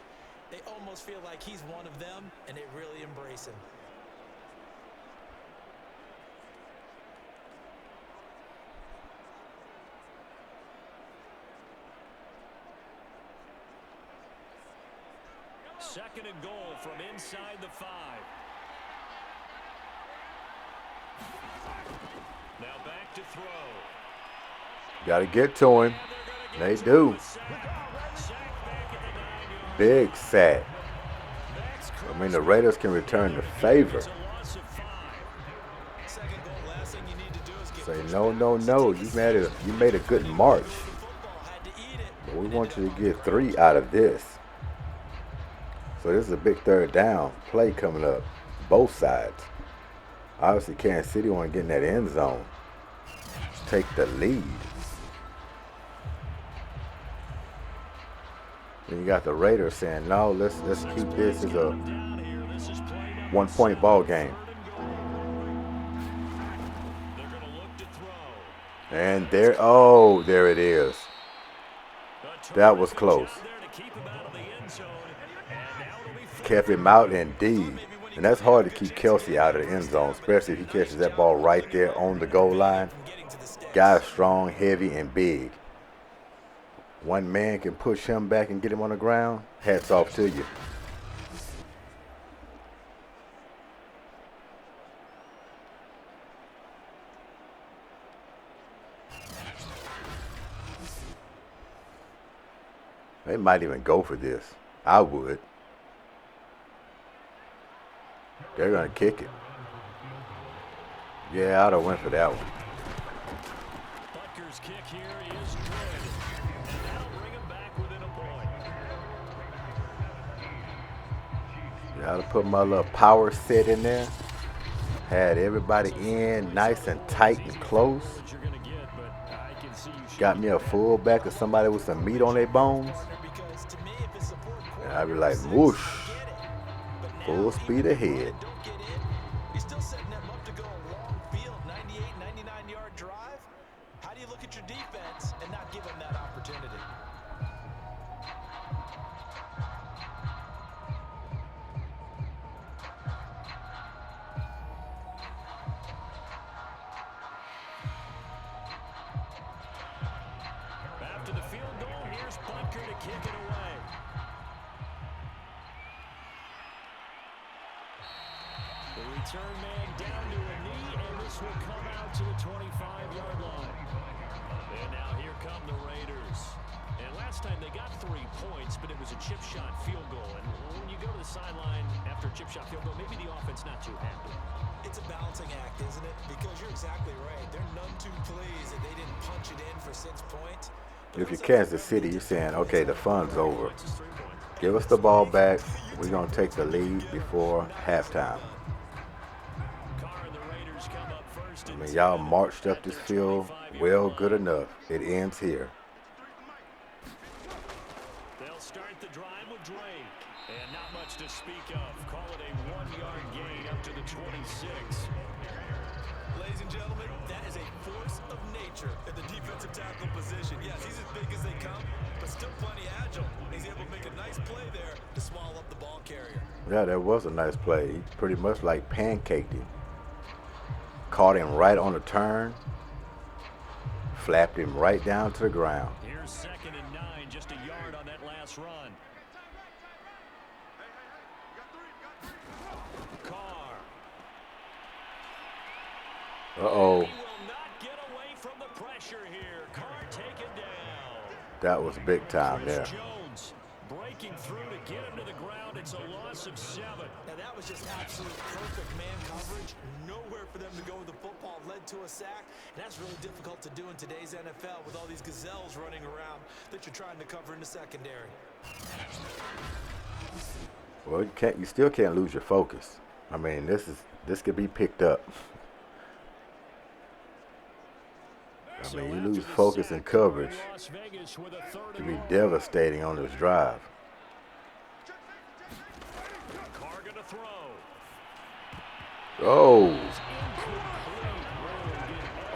they almost feel like he's one of them, and they really embrace him.
Second and goal from inside the 5. Now back to throw.
Got to get to him. They do. Big sack. I mean, the Raiders can return the favor. Say, no, no, no. You made a good march. But we want you to get 3 out of this. So this is a big third down play coming up, both sides. Obviously, Kansas City want to get in that end zone, take the lead. Then you got the Raiders saying, no, let's keep this as a 1-point ball game. And there it is. That was close. Kept him out indeed. And that's hard to keep Kelsey out of the end zone, especially if he catches that ball right there on the goal line. Guy's strong, heavy, and big. One man can push him back and get him on the ground. Hats off to you. They might even go for this. I would. They're going to kick it. Yeah, I'd have went for that one.
Butker's kick here is good. And that'll bring him back within a point.
Yeah, I'd have put my little power set in there. Had everybody in nice and tight and close. Got me a fullback or somebody with some meat on their bones. And I'd be like, whoosh. Full speed ahead.
You're still setting them up to go a long field, 98, 99-yard drive. How do you look at your defense and not give them that opportunity?
After the field goal, here's Butker to kick it away. The return man down to a knee, and this will come out to the 25-yard line. And now here come the Raiders. And last time they got 3 points, but it was a chip shot field goal. And when you go to the sideline after a chip shot field goal, maybe the offense not too happy.
It's a balancing act, isn't it? Because you're exactly right. They're none too pleased that they didn't punch it in for 6 points.
If you're Kansas City, you're saying, okay, the fun's over. Give us the ball back. We're going to take the lead before halftime. I mean, y'all marched up this field well, good enough. It ends here.
They'll start the drive with Drake. And not much to speak of. Call it a 1-yard gain up to the 26.
Ladies and gentlemen, that is a force of nature at the defensive tackle position. Yes, he's as big as they come, but still plenty agile. He's able to make a nice play there to swallow up the ball carrier.
Yeah, that was a nice play. He pretty much like pancaked him. Caught him right on the turn. Flapped him right down to the ground.
Here's 2nd and 9, just a yard on that last run. Carr.
Uh-oh.
He will not get away from the pressure here. Carr taken down.
That was big time there.
Jones breaking through to get him to the ground. It's a loss of 7.
Now that was just absolute perfect man coverage. Nowhere for them to go with the football. Led to a sack. And that's really difficult to do in today's NFL with all these gazelles running around that you're trying to cover in the secondary.
Well, you still can't lose your focus. I mean, this could be picked up. I mean, you lose focus and coverage. It could be devastating on this drive.
Carr gonna throw.
Oh,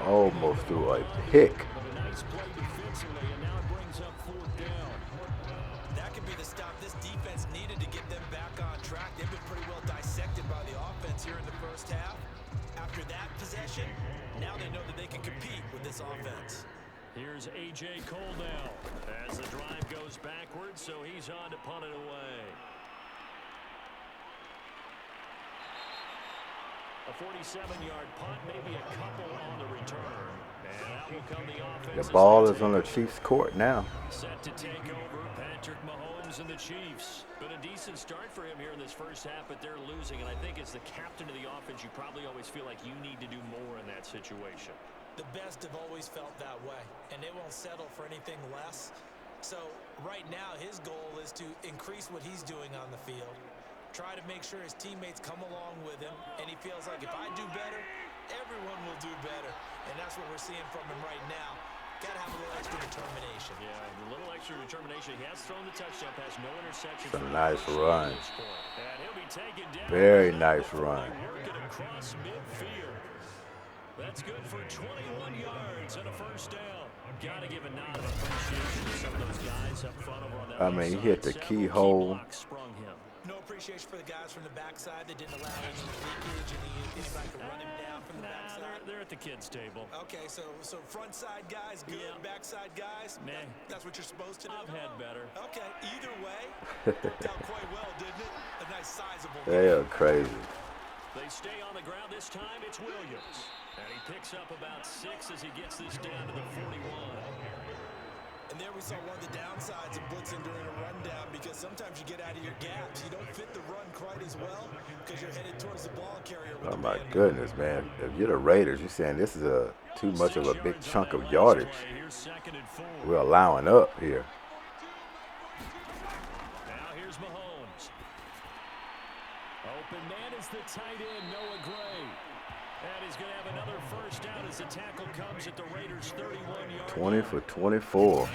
almost threw a pick.
Nice play defensively, and now it brings up 4th down.
That could be the stop this defense needed to get them back on track. They've been pretty well dissected by the offense here in the first half. After that possession, now they know that they can compete with this offense.
Here's A.J. Cole now as the drive goes backwards, so he's on to punt it away. A 47-yard punt, maybe a couple on the return. And out will come the offense.
The ball is on the Chiefs' court now.
Set to take over, Patrick Mahomes and the Chiefs. Been a decent start for him here in this first half, but they're losing. And I think as the captain of the offense, you probably always feel like you need to do more in that situation.
The best have always felt that way, and they won't settle for anything less. So right now, his goal is to increase what he's doing on the field. Try to make sure his teammates come along with him, and he feels like if I do better, everyone will do better. And that's what we're seeing from him right now. Got to have a little extra determination.
Yeah, a little extra determination. He has thrown the touchdown pass, no interception.
It's a nice run.
And he'll be taken down.
Very nice run.
Working across midfield. That's good for 21 yards and a first down. Got to give a nod of appreciation to some of those guys up front over on that.
I mean, he hit the keyhole.
No appreciation for the guys from the backside that didn't allow any leakage, anybody to run him down from the backside.
They're at the kids' table.
Okay, so front side guys, good. Yeah. Backside guys,
nah.
That's what you're supposed to do.
I've had better.
Okay, either way, worked out quite well, didn't it? A nice sizable.
They are crazy.
They stay on the ground this time. It's Williams, and he picks up about 6 as he gets this down to the 41.
And there we saw one of the downsides of blitzing during a rundown, because sometimes you get out of your gaps. You don't fit the run quite as well because you're headed towards the ball carrier.
Oh my goodness, man! If you're the Raiders, you're saying this is too much of a big chunk of yardage we're allowing up here.
Now here's Mahomes. Open man is the tight end, Noah Gray. And he's going to have another first down as the tackle comes at the Raiders' 31-yard
20 for 24.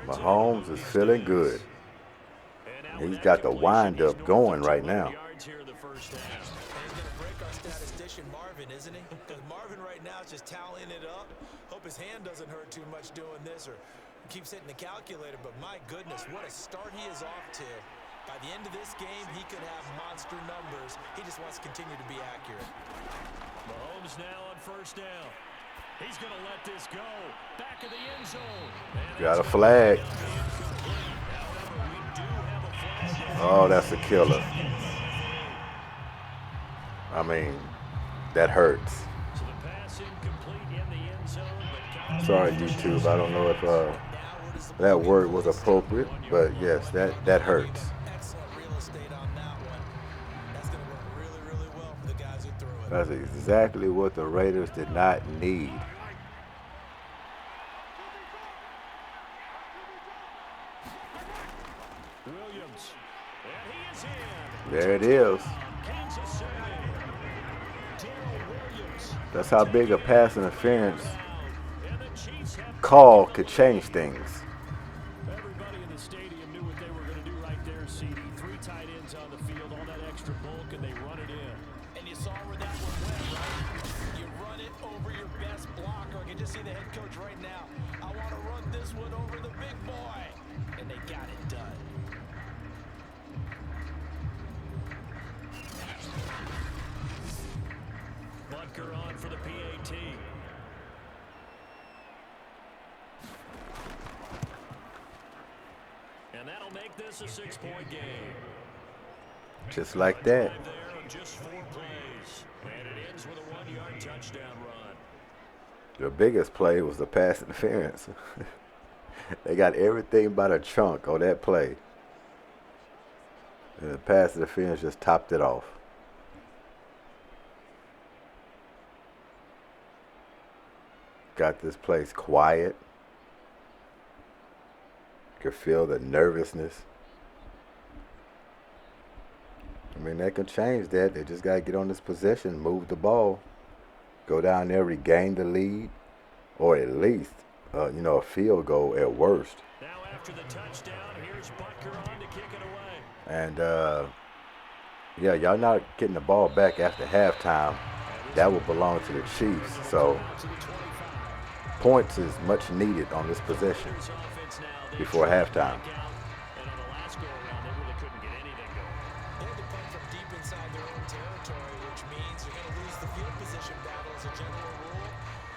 Mahomes is feeling good. He's got the wind-up going right now.
He's going to break our statistician Marvin, isn't he? Because Marvin right now is just tallying it up. Hope his hand doesn't hurt too much doing this, or keeps hitting the calculator. But my goodness, what a start he is off to. By the end of this game, he could have monster numbers. He just wants to continue to be accurate.
Mahomes now on first down. He's going to let this go. Back of the end zone.
Got a flag. Oh, that's a killer. I mean, that hurts. Sorry, YouTube. I don't know if that word was appropriate, but yes, that hurts. That's exactly what the Raiders did not need.
Williams. And he is in.
There it is. That's how big a pass interference call could change things.
Everybody in the stadium knew what they were going to do right there, CD. 3 tight ends on the field, all that extra bulk, and they run it in.
And you saw where that one went, right? You run it over your best blocker. I can just see the head coach right now. I want to run this one over the big boy. And they got it done.
Butker on for the PAT. And that'll make this a 6-point game.
Just like that.
Just 4 plays. And it ends with a 1-yard touchdown run.
The biggest play was the pass interference. They got everything by the chunk on that play. And the pass interference just topped it off. Got this place quiet. Could feel the nervousness. I mean, they can change that. They just got to get on this possession, move the ball, go down there, regain the lead, or at least, a field goal at worst.
Now after the touchdown, here's Butker on to kick it away.
And Yeah, y'all not getting the ball back after halftime. That will belong to the Chiefs. So points is much needed on this possession before halftime.
And on the last go around, they really couldn't get anything going.
They had to punt from deep inside their own territory, which means you're going to lose the field position battle as a general rule.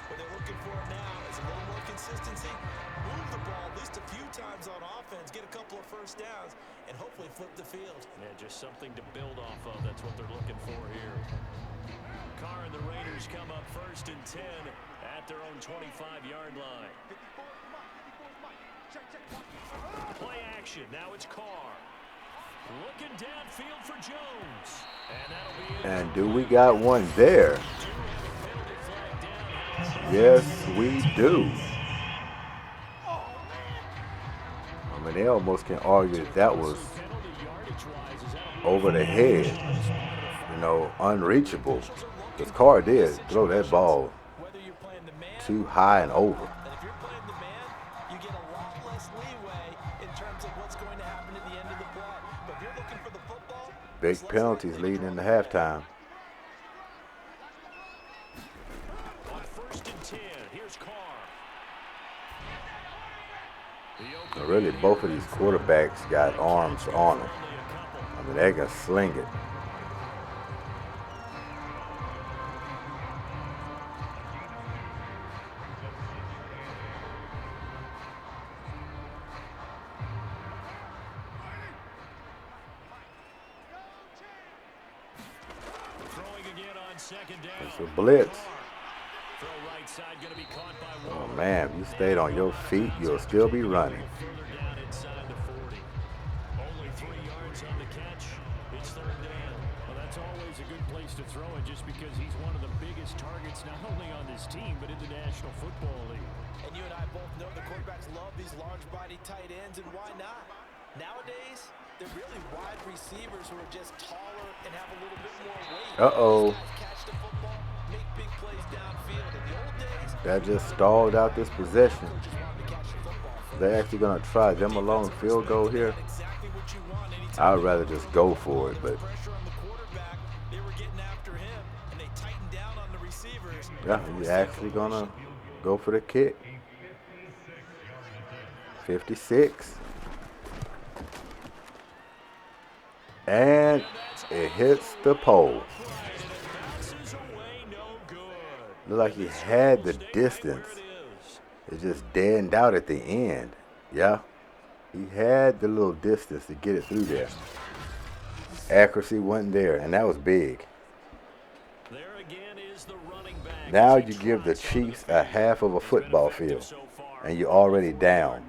What they're looking for now is a little more consistency, move the ball at least a few times on offense, get a couple of first downs, and hopefully flip the field.
Yeah, just something to build off of. That's what they're looking for here. Carr and the Raiders come up 1st and 10 at their own 25-yard line. Play action. Now it's Carr. Looking downfield for Jones. And that'll be it.
And do we got one there? Yes, we do. I mean, they almost can argue that was over the head, you know, unreachable. Because Carr did throw that ball too high and over.
And if you're playing the man, you get a lot less leeway in terms of what's going to happen at the end of the play. But if you're looking for the football,
Big penalties leading into halftime.
On 1st and 10, here's Carr.
So really, both of these quarterbacks got arms on them. I mean, they can sling it. It's a blitz. Oh man, if you stayed on your feet, you'll still be running.
Only 3 yards on the catch. It's 3rd down. Well, that's always a good place to throw it, just because he's one of the biggest targets not only on this team but in the National Football League.
and you and I both know the quarterbacks love these large-body tight ends, and why not? Nowadays, they're really wide receivers who are just taller and have a little bit more weight.
Uh-oh.
These guys catch the football, make big plays downfield. In the old days,
That just stalled out this possession.
coaches wanted to catch the football.
They're actually going to try them a long field goal here.
Exactly what you want anytime
I'd rather just go for it, but
pressure on the quarterback, they were getting after him, and they tightened down on the receivers.
yeah, he's actually going to go for the kick. 56. And it hits the pole. Looked like he had the distance. It just deadened out at the end. Yeah, he had the little distance to get it through there. Accuracy wasn't there, and that was big. Now you give the Chiefs a half of a football field, and you're already down.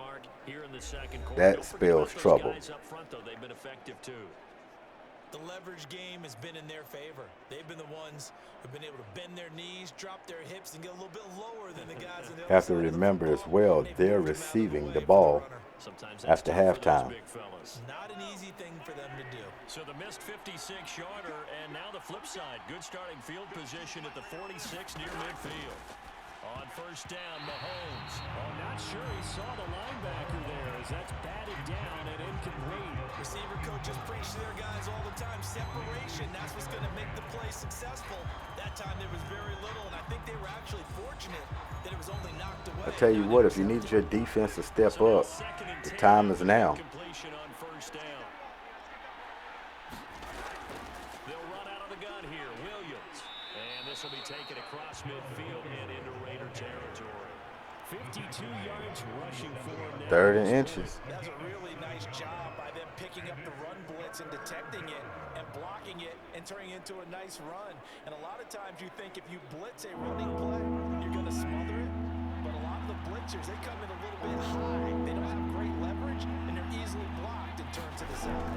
That spells trouble.
The leverage game has been in their favor. They've been the ones who've been able to bend their knees, drop their hips, and get a little bit lower than the guys on the other
Have to
side of the
remember
football.
as well,
They've
they're
moved him out of the
receiving
way
the
for
ball
runner.
after halftime.
Not an easy thing for them to do.
So the missed 56-yarder, and now the flip side. Good starting field position at the 46 near midfield. On 1st down, Mahomes. Oh, not sure he saw the linebacker there as that's batted down and incomplete.
Receiver coaches preach to their guys all the time. Separation, that's what's going to make the play successful. That time there was very little, and I think they were actually fortunate that it was only knocked away.
I tell you what, if you need your defense to step up, the time is now.
Completion on 1st down. They'll run out of the gun here. Williams. And this will be taken across midfield and into Raider territory. 52 yards rushing for now.
3rd and inches.
That's a really nice job by them picking up the run blitz and detecting it and blocking it and turning it into a nice run. And a lot of times you think if you blitz a running play, you're going to smother it. But a lot of the blitzers, they come in a little bit high. They don't have great leverage, and they're easily blocked and turned to the side.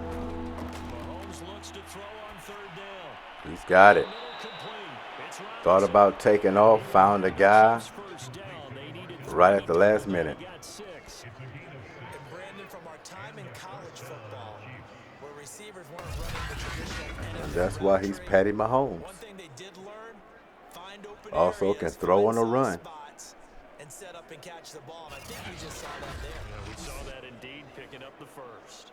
Mahomes looks to throw on 3rd down.
He's got it.
Complete. It's
Thought about taking off, found a guy
first down. They needed
right at the last minute.
got 6.
And Brandon, from our time in college football, where receivers weren't running the traditional
And that's why he's Patty Mahomes.
one thing they did learn, find open
Also
areas,
can throw on a
find
run.
soft spots, and set up and catch the ball. And I think we just saw that there.
We saw that indeed, picking up the first.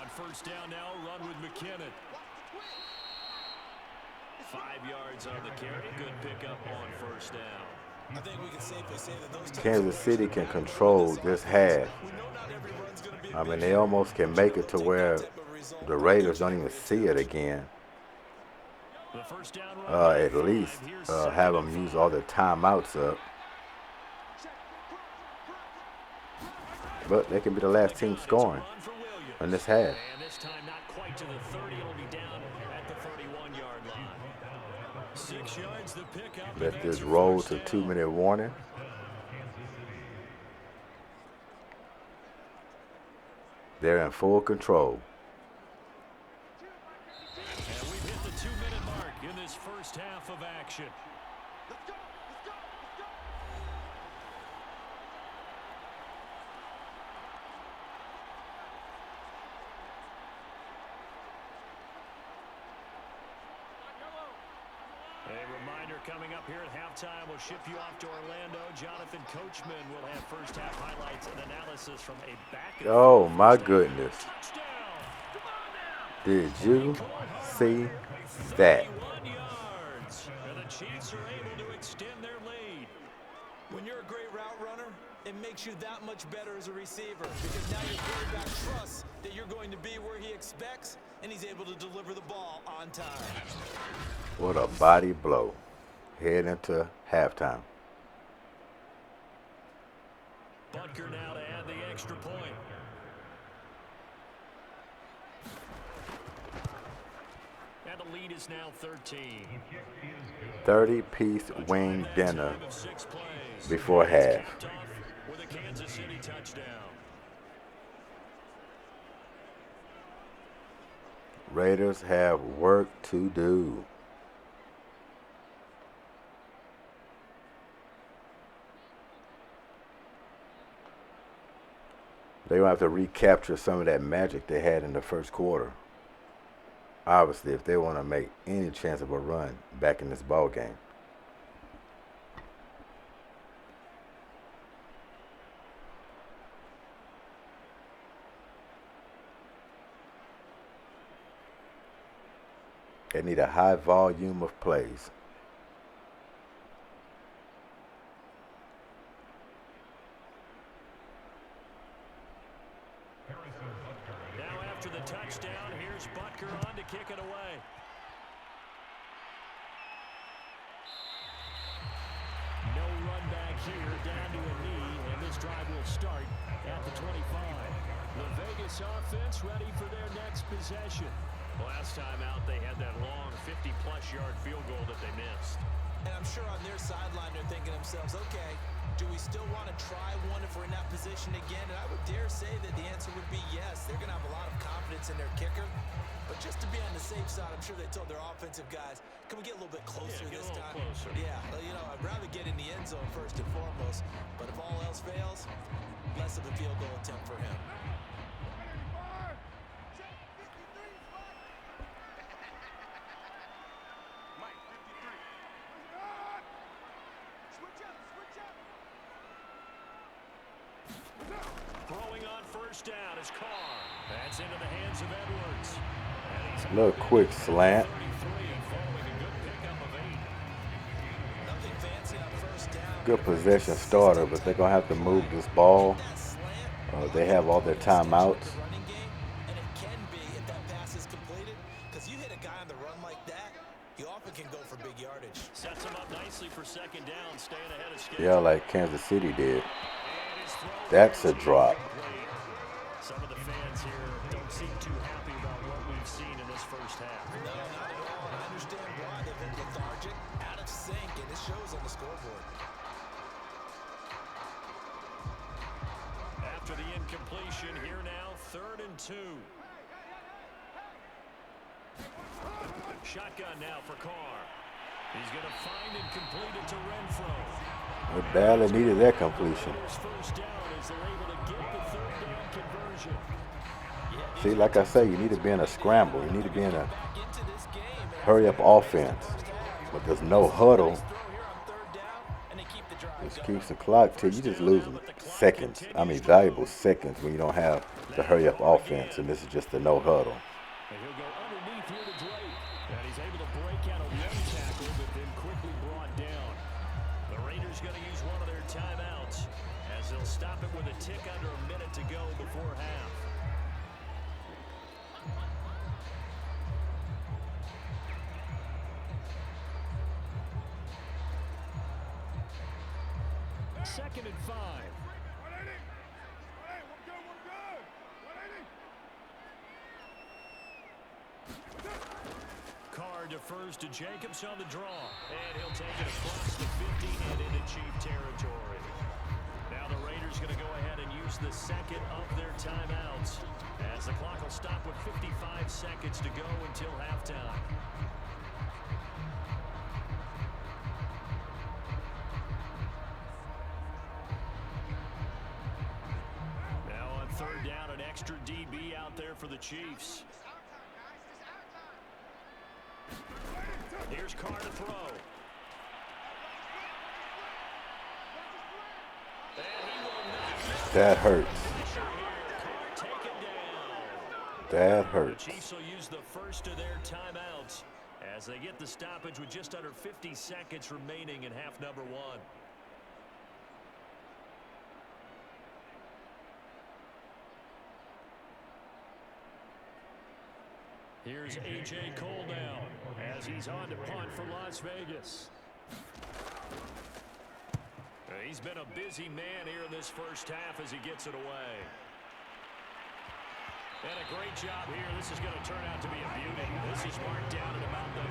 first down now, run with McKinnon. 5 yards on the carry. Good pickup on first down.
I think we can safely say that those
Kansas City can control this half. I mean, they almost can make it to where the Raiders don't even see it again. At least have them use all their timeouts up. But they can be the last team scoring in this half.
And this time not quite to the 30, it'll be down at the 31-yard line. 6 yards the pickup.
Let this roll to 2-minute warning. They're in full control.
And we've hit the 2-minute mark in this first half of action. A reminder coming up here at halftime, we'll ship you off to Orlando. Jonathan Coachman will have first half highlights and analysis from a back.
Oh my goodness. Did you see that?
31 yards. And the Chiefs are able to extend their lead.
When you're a great route runner, it makes you that much better as a receiver because now your quarterback trusts that you're going to be where he expects and he's able to deliver the ball on time.
What a body blow. Head into halftime.
Butker now to add the extra point. And the lead is now 13.
30-piece wing dinner before half.
With a Kansas City touchdown.
Raiders have work to do. They're going to have to recapture some of that magic they had in the first quarter. Obviously, if they want to make any chance of a run back in this ball game. They need a high volume of plays.
Now after the touchdown, here's Butker on to kick it away. No run back here, down to a knee, and this drive will start at the 25. The Vegas offense ready for their next possession. Last time out, they had that long 50-plus yard field goal that they missed.
And I'm sure on their sideline they're thinking to themselves, okay, do we still want to try one if we're in that position again? And I would dare say that the answer would be yes. They're going to have a lot of confidence in their kicker. But just to be on the safe side, I'm sure they told their offensive guys, can we get a little bit closer this time?
Closer.
Yeah, you know, I'd rather get in the end zone first and foremost. But if all else fails, less of a field goal attempt for him.
Throwing on first down is Carr. That's into the hands of Edwards.
A little quick slant.
33, following a good pickup of 8.
Nothing fancy on first down.
Good possession starter, but they're going to have to move this ball. They have all their timeouts.
Running game, and it can be if that pass is completed, because you hit a guy on the run like that, you often can go for big yardage.
Sets him up nicely for second down, staying ahead of schedule.
Yeah, like Kansas City did.
And his throw
That's a drop.
Some of the fans here don't seem too happy about what we've seen in this first half.
No, not at all. I understand why they've been lethargic, out of sync, and it shows on the scoreboard.
After the incompletion, here now, 3rd and 2. Shotgun now for Carr. He's going to find and complete it to Renfro.
They badly needed that completion.
First down as they're able to get the 3rd down conversion.
See, like I say, you need to be in a scramble. You need to be in a hurry-up offense. But there's no huddle. Just keeps the clock till you just losing seconds. I mean, valuable seconds when you don't have the hurry-up offense, and this is just a no huddle.
And he'll go underneath here to Drake. And he's able to break out of one tackle, but then quickly brought down. The Raiders going to use one of their timeouts as they'll stop it with a tick under a minute to go before half. Second and 5. Carr defers to Jacobs on the draw, and he'll take it across the 50 and into Chief territory. Now the Raiders going to go ahead and use the second of their timeouts as the clock will stop with 55 seconds to go until halftime. Third down, an extra DB out there for the Chiefs. Here's Carr to throw.
That hurts. That hurts.
The Chiefs will use the first of their timeouts as they get the stoppage with just under 50 seconds remaining in half number 1. Here's A.J. Cole now as he's on to punt for Las Vegas. He's been a busy man here in this first half as he gets it away. And a great job here. This is going to turn out to be a beauty. This is marked down at about the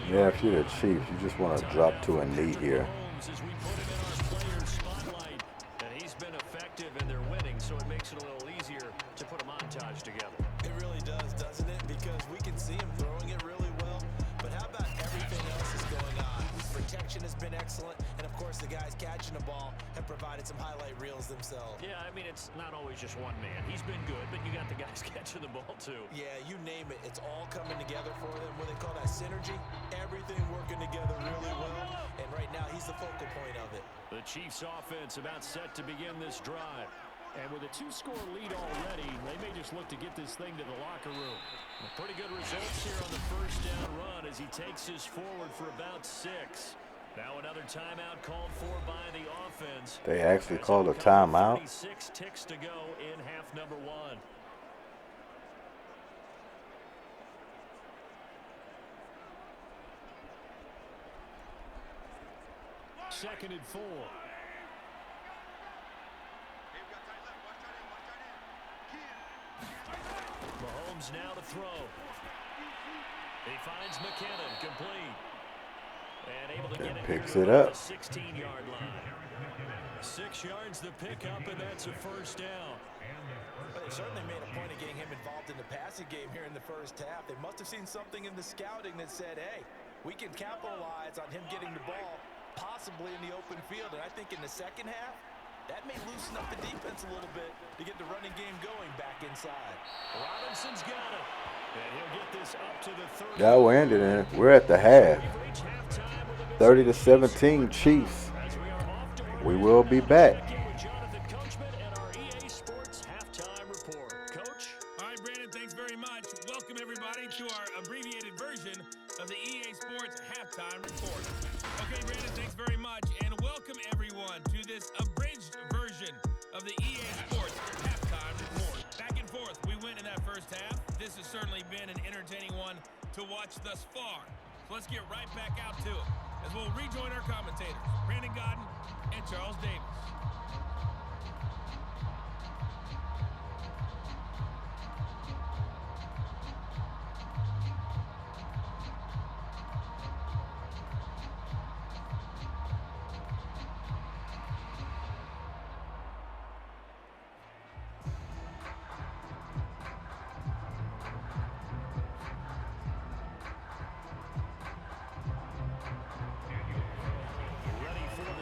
3.
Yeah, if you're the Chiefs, you just want to drop to a knee here.
As we put him in our players' spotlight, and he's been effective and they're winning, so it makes it a little easier to put a montage together.
It really does, doesn't it? Because we can see him throwing it really well, but how about everything else is going on? Protection has been excellent, and of course the guys catching the ball have provided some highlight reels themselves.
Yeah, I mean, it's not always just one man. He's been good, but you got the guys catching the ball too.
Yeah, you name it. It's all coming together for them. What they call that synergy, everything working together really well, and right now he's the focal point of it.
The Chiefs offense about set to begin this drive. And with a 2-score lead already, they may just look to get this thing to the locker room. Pretty good results here on the first down run as he takes us forward for about 6. Now another timeout called for by the offense.
They actually called a timeout.
36 ticks to go in half number 1. Second and 4. Mahomes now to throw. He finds McKinnon complete. And able to get it
picks it up.
16-yard line. 6 yards to pick up, and that's a first down.
Well, they certainly made a point of getting him involved in the passing game here in the first half. They must have seen something in the scouting that said, hey, we can capitalize on him getting the ball possibly in the open field. And I think in the second half, that may loosen up the defense a little bit to get the running game going back inside.
Robinson's got it. And he'll get this up to the 30.
Yeah, we're ending it. We're at the half. 30-17 Chiefs. We will be back.
All right, Brandon, thanks very much. Welcome, everybody, to our abbreviated version of the EA Sports Halftime Report. Okay, Brandon, thanks very much. And welcome, everyone, to this abridged version of the EA Sports Halftime Report. Back and forth, we went in that first half. This has certainly been an entertaining one to watch thus far. So let's get right back out to it as we'll rejoin our commentators, Brandon Godden and Charles Davis.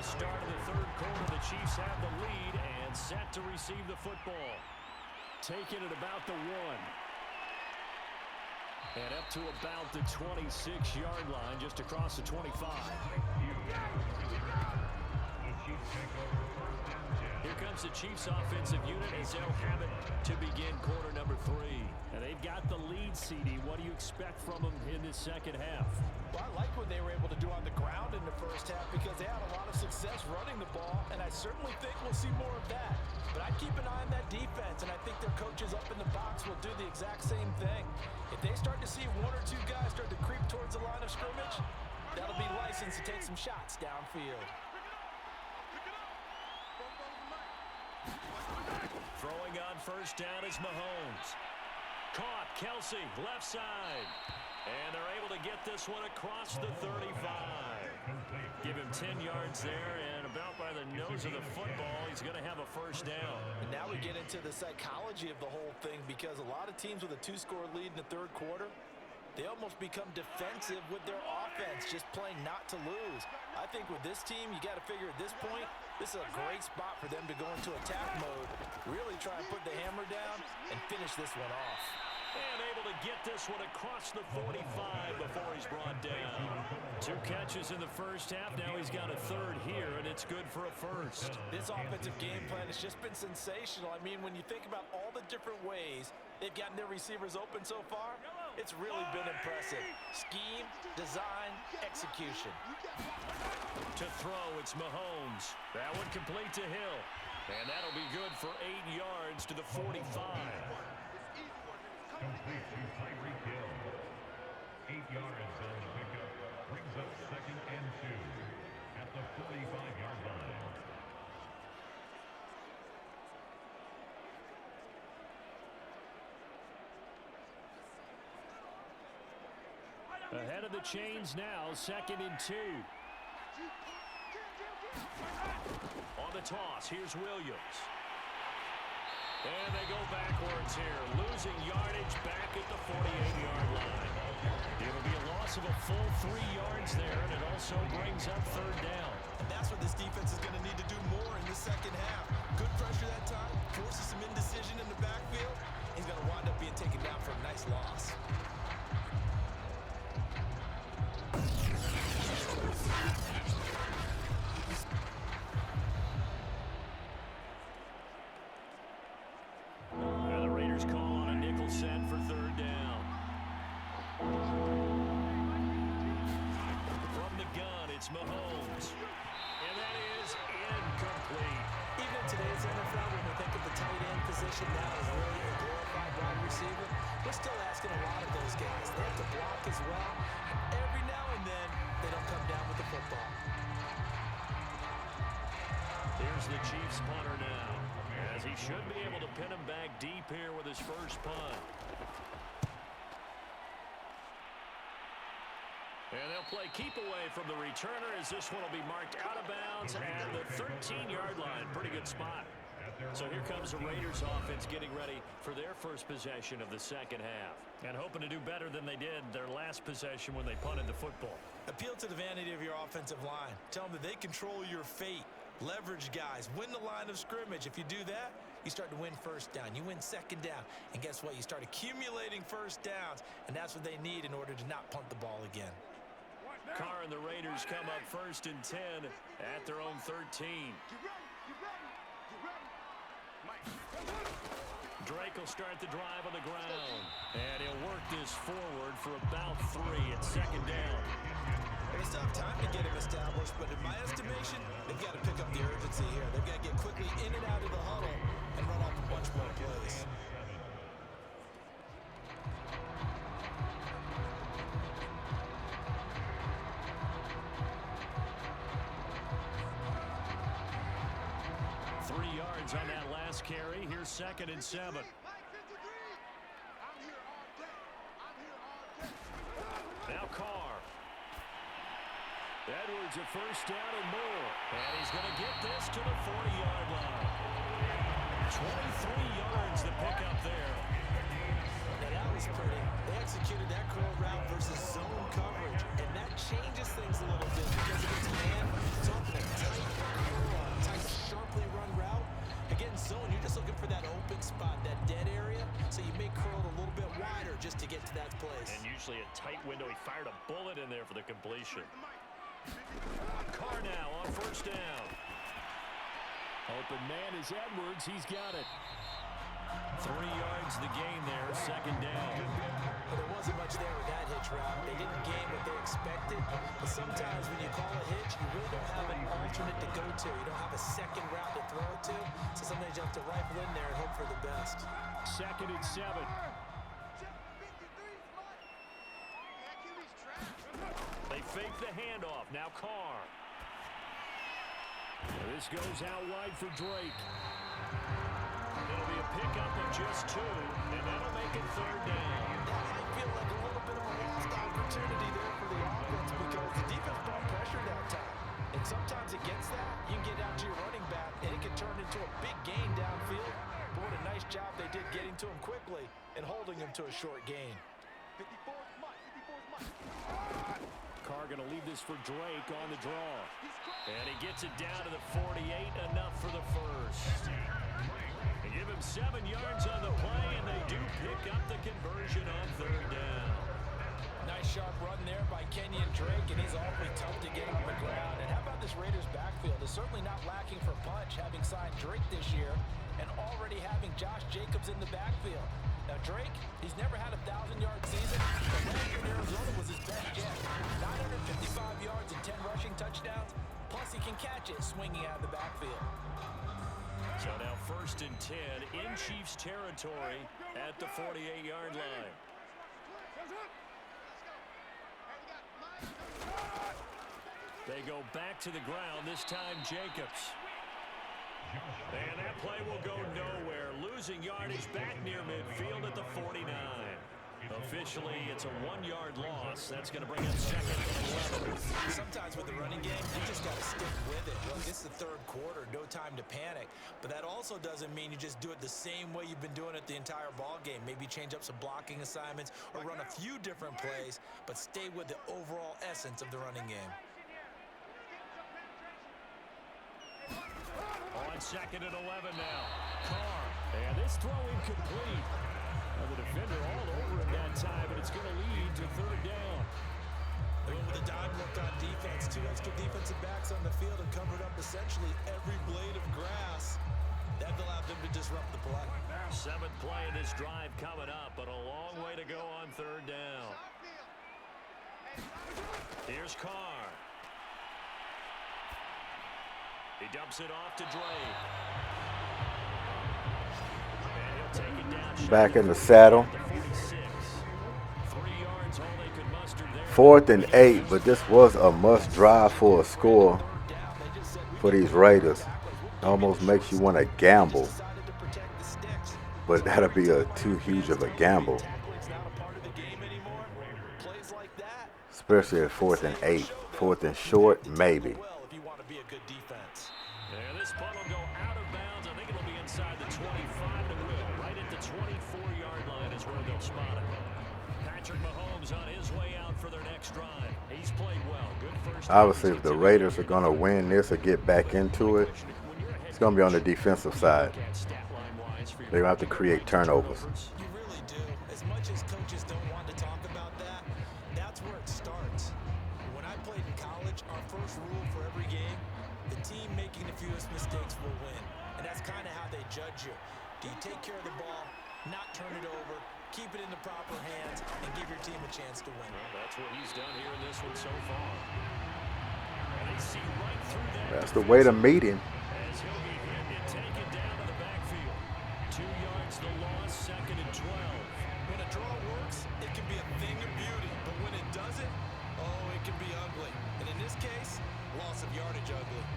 Start of the third quarter, the Chiefs have the lead and set to receive the football. Taking it about the 1. And up to about the 26-yard line, just across the 25. Here comes the Chiefs offensive unit as they'll have it to begin quarter number 3.
And they've got the lead, CD. What do you expect from them in this second half?
Well, I like what they were able to do on the ground in the first half because they had a lot of success running the ball, and I certainly think we'll see more of that. But I'd keep an eye on that defense, and I think their coaches up in the box will do the exact same thing. If they start to see one or two guys start to creep towards the line of scrimmage, that'll be license to take some shots downfield.
Throwing on first down is Mahomes. Caught, Kelsey, left side. And they're able to get this one across the 35. Give him 10 yards there, and about by the nose of the football, he's going to have a first down.
And now we get into the psychology of the whole thing because a lot of teams with a 2-score lead in the third quarter, they almost become defensive with their offense, just playing not to lose. I think with this team, you got to figure at this point, this is a great spot for them to go into attack mode, really try and put the hammer down and finish this one off.
And able to get this one across the 45 before he's brought down.
2 catches in the first half. Now he's got a third here, and it's good for a first.
This offensive game plan has just been sensational. I mean, when you think about all the different ways they've gotten their receivers open so far, it's really been impressive. Scheme, design, execution.
To throw, it's Mahomes. That one complete to Hill. And that'll be good for 8 yards to the 45.
Complete to Tyreek Hill. 8 yards on the pickup. Brings up 2nd and 2 at the 45-yard line.
Ahead of the chains now, 2nd and 2.
On the toss, here's Williams. And they go backwards here, losing yardage back at the 48-yard line. It'll be a loss of a full 3 yards there, and it also brings up third down.
And that's what this defense is going to need to do more in the second half. Good pressure that time, forces some indecision in the backfield. He's going to wind up being taken down for a nice loss.
Set for third down. From the gun, it's Mahomes. And that is incomplete.
Even in today's NFL, when we think of the tight end position now as really a glorified wide receiver, we're still asking a lot of those guys. They have to block as well. And every now and then, they don't come down with the football.
Here's the Chiefs punter now, as he should be able to pin him back deep here with his first punt. And they'll play keep away from the returner as this one will be marked out of bounds at the 13-yard line. Pretty good spot. So here comes the Raiders offense getting ready for their first possession of the second half.
And hoping to do better than they did their last possession when they punted the football.
Appeal to the vanity of your offensive line. Tell them that they control your fate. Leverage guys. Win the line of scrimmage. If you do that, you start to win first down. You win second down. And guess what? You start accumulating first downs. And that's what they need in order to not punt the ball again.
Carr and the Raiders come up 1st and 10 at their own 13. Drake will start the drive on the ground. And he'll work this forward for about 3 at second down.
They still have time to get him established, but in my estimation, they've got to pick up the urgency here. They've got to get quickly in and out of the huddle and run off a bunch more plays.
On that last carry, here's 2nd and 7. Now Carr. Edwards a first down and more. And he's going to get this to the 40-yard line. 23 yards to pick up there.
Now that was pretty. They executed that curl route versus zone coverage. And that changes things a little bit because against man, it's often a tight curl, tight, sharply run route. Again, zone, you're just looking for that open spot, that dead area, so you may curl it a little bit wider just to get to that place.
And usually a tight window. He fired a bullet in there for the completion. Carr now on first down.
Open man is Edwards. He's got it. 3 yards the gain there, second down.
But there wasn't much there with that hitch route. They didn't gain what they expected. But sometimes when you call a hitch, you really don't have an alternate to go to. You don't have a second route to throw it to. So sometimes you have to rifle in there and hope for the best.
2nd and 7. They fake the handoff. Now Carr. And this goes out wide for Drake. It'll be a pickup of just 2, and that'll make it 3rd down.
That might feel like a little bit of a lost opportunity there for the offense because the defense brought pressure that time. And sometimes against that, you can get out to your running back, and it can turn into a big gain downfield. But what a nice job they did getting to him quickly and holding him to a short gain.
54's much.
Carr going to leave this for Drake on the draw. And he gets it down to the 48, enough for the first. They give him 7 yards on the play, and they do pick up the conversion on 3rd down.
Nice sharp run there by Kenyon Drake, and he's awfully tough to get on the ground. And how about this Raiders backfield? It's certainly not lacking for punch, having signed Drake this year and already having Josh Jacobs in the backfield. Now Drake, he's never had a 1,000-yard season, but last year in Arizona was his best yet. 955 yards and 10 rushing touchdowns, plus he can catch it swinging out of the backfield.
So now 1st and 10 in Chiefs territory at the 48-yard line. They go back to the ground, this time Jacobs. And that play will go nowhere. Losing yardage back near midfield at the 49. Officially, it's a 1-yard loss. That's going to bring up 2nd and 11.
Sometimes with the running game, you just got to stick with it. Look, this is the 3rd quarter, no time to panic. But that also doesn't mean you just do it the same way you've been doing it the entire ball game. Maybe change up some blocking assignments or run a few different plays, but stay with the overall essence of the running game.
On 2nd and 11 now. Carr. And this throw incomplete. Well, the defender all over him that time, but it's going to lead to 3rd down.
They went with a dime look on defense. 2 extra defensive backs on the field and covered up essentially every blade of grass. That allowed them to disrupt the play.
7th play of this drive coming up, but a long way to go on 3rd down. Here's Carr. He dumps it off to Drake. And he'll take it down.
Back in the saddle.
46. 3 yards, all they could muster there.
4th and 8, but this was a must drive for a score for these Raiders. Almost makes you want to gamble, but that'll be too huge of a gamble, especially at 4th and 8. 4th and short, maybe.
And this punt will go out of bounds. I think it'll be inside the 25 to win. Right at the 24-yard line is where they'll spot it. Patrick Mahomes on his way out for their next drive. He's played well. Good first.
Obviously, if the Raiders are going to win this or get back into it, it's going to be on the defensive side. They're going to have to create turnovers.
You really do. As much as coaches don't want to talk about that, that's where it starts. When I played in college, our first rule for every game, the team making the fewest mistakes will win. And that's kind of how they judge you. Do you take care of the ball, not turn it over, keep it in the proper hands, and give your team a chance to win?
Well, that's what he's done here in this one so far. And they see right through that.
That's the way to meet him.
As he'll be hit and take it down to the backfield. 2 yards the loss, 2nd and 12.
When a draw works, it can be a thing of beauty. But when it doesn't, oh, it can be ugly. And in this case, loss of yardage ugly.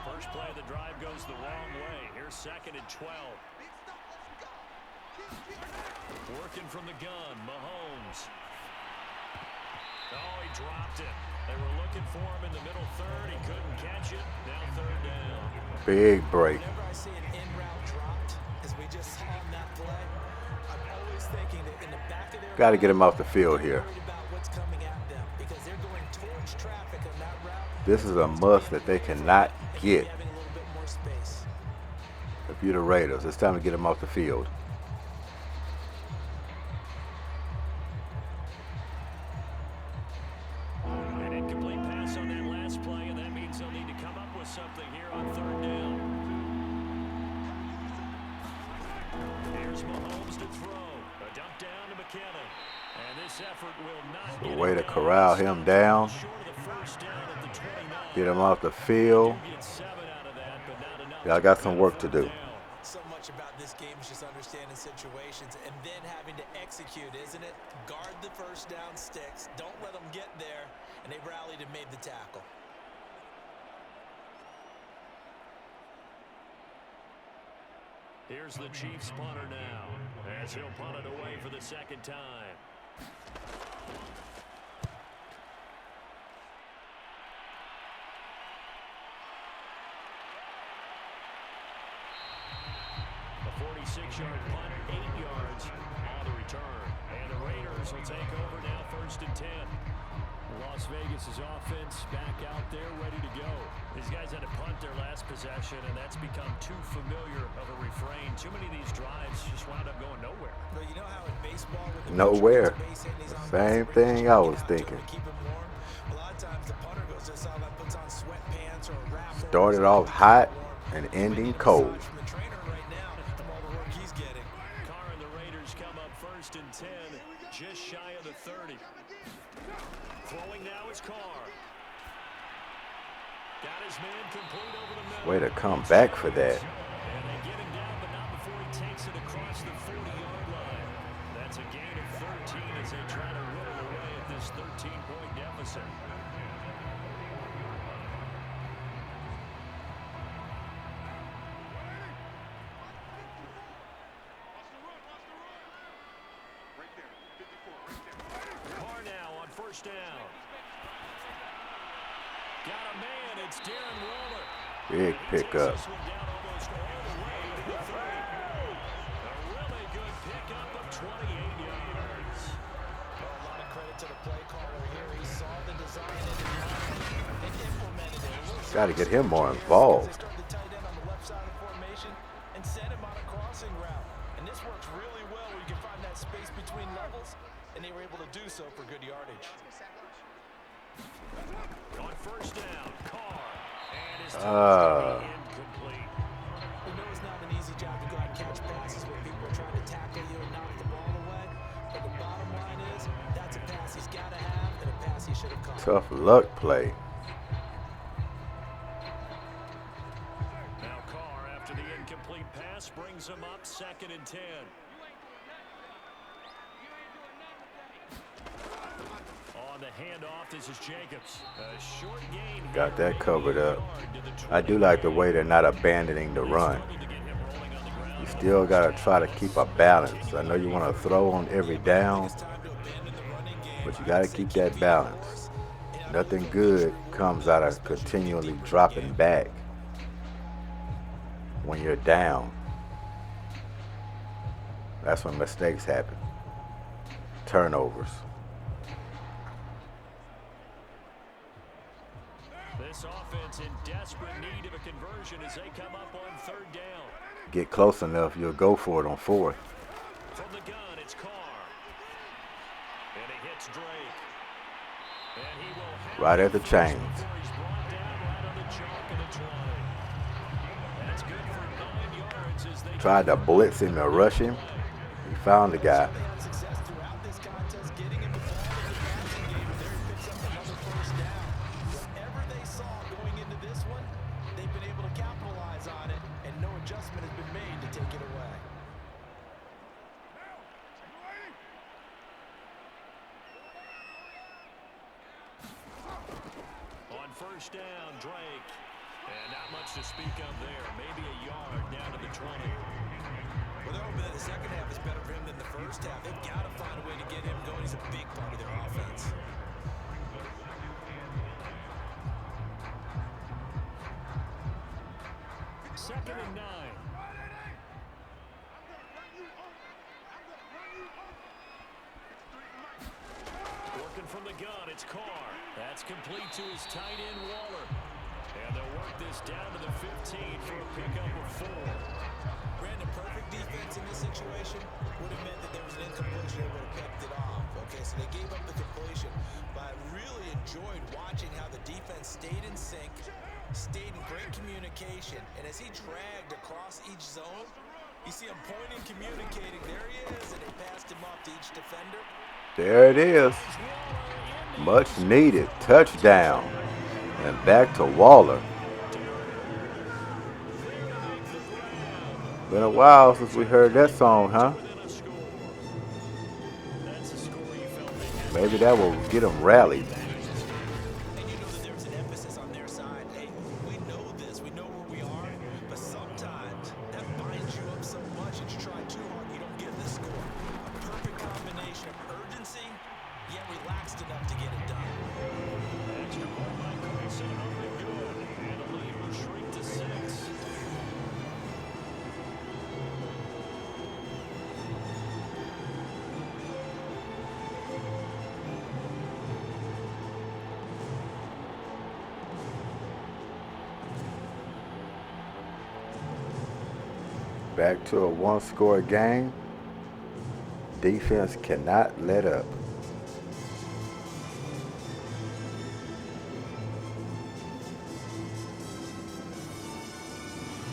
First play of the drive goes the wrong way. Here's 2nd and 12. Working from the gun, Mahomes. Oh, he dropped it. They were looking for him in the middle 3rd. He couldn't catch it. Now 3rd down.
Big break.
Whenever I see an in-route dropped, as we just saw on that play, I'm always thinking that in the back of their
Got to get him off the field here.
worried about what's coming at them because they're going towards traffic on that route.
This is a must that they cannot get.
Having a little bit more space.
If If you're the Raiders, it's time to get him off the field.
An incomplete pass on that last play, and that means they'll need to come up with something here on third down. Here's Mahomes to throw. A dump down to McKinnon. And this effort will not
The way to corral him down, get him off the field. Y'all got some work to do.
So much about this game is just understanding situations and then having to execute, isn't it? Guard the first down sticks. Don't let them get there. And they rallied and made the tackle.
Here's the Chiefs punter now, as he'll punt it away for the second time. A 46-yard punt, 8 yards on the return. And the Raiders will take over now, 1st and 10. Las Vegas' offense back out there ready to go. These guys had to punt their last possession, and that's become too familiar of a refrain. Too many of these drives just wound up going nowhere.
But you know how in baseball, with the
Nowhere.
base hit, he's on
Same
base,
thing I was
to
thinking.
keep him warm. A lot of times the punter goes to sideline, puts on sweatpants or a wrap.
Started off hot and ending cold.
From the trainer right now, from all the work he's getting.
Carr and the Raiders come up 1st and 10, just shy of the 30. Throwing now is Carr. Got his man complete over the middle.
Way to come back for that.
And they get him down, but not before he takes it across the 40-yard line. That's a gain of 13 as they try to whittle away at this 13-point deficit. Carr now on 1st down. Got a man, it's Darren Waller.
Big pickup.
This one down almost all the way to the 30. A really good pickup of 28 yards.
Well, a lot of credit to the play caller here. He saw the design and implemented it.
Got to get him more involved.
They started the tight end on the left side of the formation and sent him on a crossing route. And this works really well where you can find that space between levels, and they were able to do so for good yardage.
On 1st down, Carr. And his throw incomplete.
We know it's not an easy job to go out and catch passes when people are trying to tackle you and knock the ball away. But the bottom line is, that's a pass he's got to have and a pass he should have caught.
Tough luck play.
Now Carr, after the incomplete pass, brings him up 2nd and 10. On the handoff, this is Jacobs. A short gain.
Got that covered up. I do like the way they're not abandoning the run. You still got to try to keep a balance. I know you want to throw on every down, but you got to keep that balance. Nothing good comes out of continually dropping back when you're down. That's when mistakes happen. Turnovers.
This offense in desperate need of a conversion as they come up on 3rd down.
Get close enough, you'll go for it on 4th.
From the gun, it's Carr. And he hits Drake. And he will have
Right at the chains.
before he's brought down right on the chalk of the 20. That's good for 9 yards as they
Tried to blitz him and rush him. He found the guy.
They had success throughout this contest, getting him the ball in the passing game, and there he picks up another 1st down. Whatever they saw going into this one, they've been able to capitalize on it, and no adjustment has been made to take it away.
on 1st down, Drake. And not much to speak of there. Maybe a yard down to the 20.
Well, they're hoping that the second half is better for him than the first half. They've got to find a way to get him going. He's a big part of their offense.
Second and 9. Working from the gun, it's Carr. That's complete to his tight end, Waller. And they'll brought this down to the 15 for a pickup of 4.
Brandon, perfect defense in this situation would have meant that there was an incompletion. They would have kept it off. Okay, so they gave up the completion. But I really enjoyed watching how the defense stayed in sync, stayed in great communication. And as he dragged across each zone, you see him pointing, communicating. There he is, and they passed him off to each defender.
There it is. Much needed touchdown. And back to Waller. Been a while since we heard that song, huh? Maybe that will get them rallied.
And you know that there's an emphasis on their side. Hey, we know this. We know where we are. But sometimes that binds you up so much that you try too hard, you don't get the score. A perfect combination of urgency, yet relaxed enough to get it done.
Extra point by Carson, only good. And the lead will shrink to 6.
Back to a one-score game. Defense cannot let up.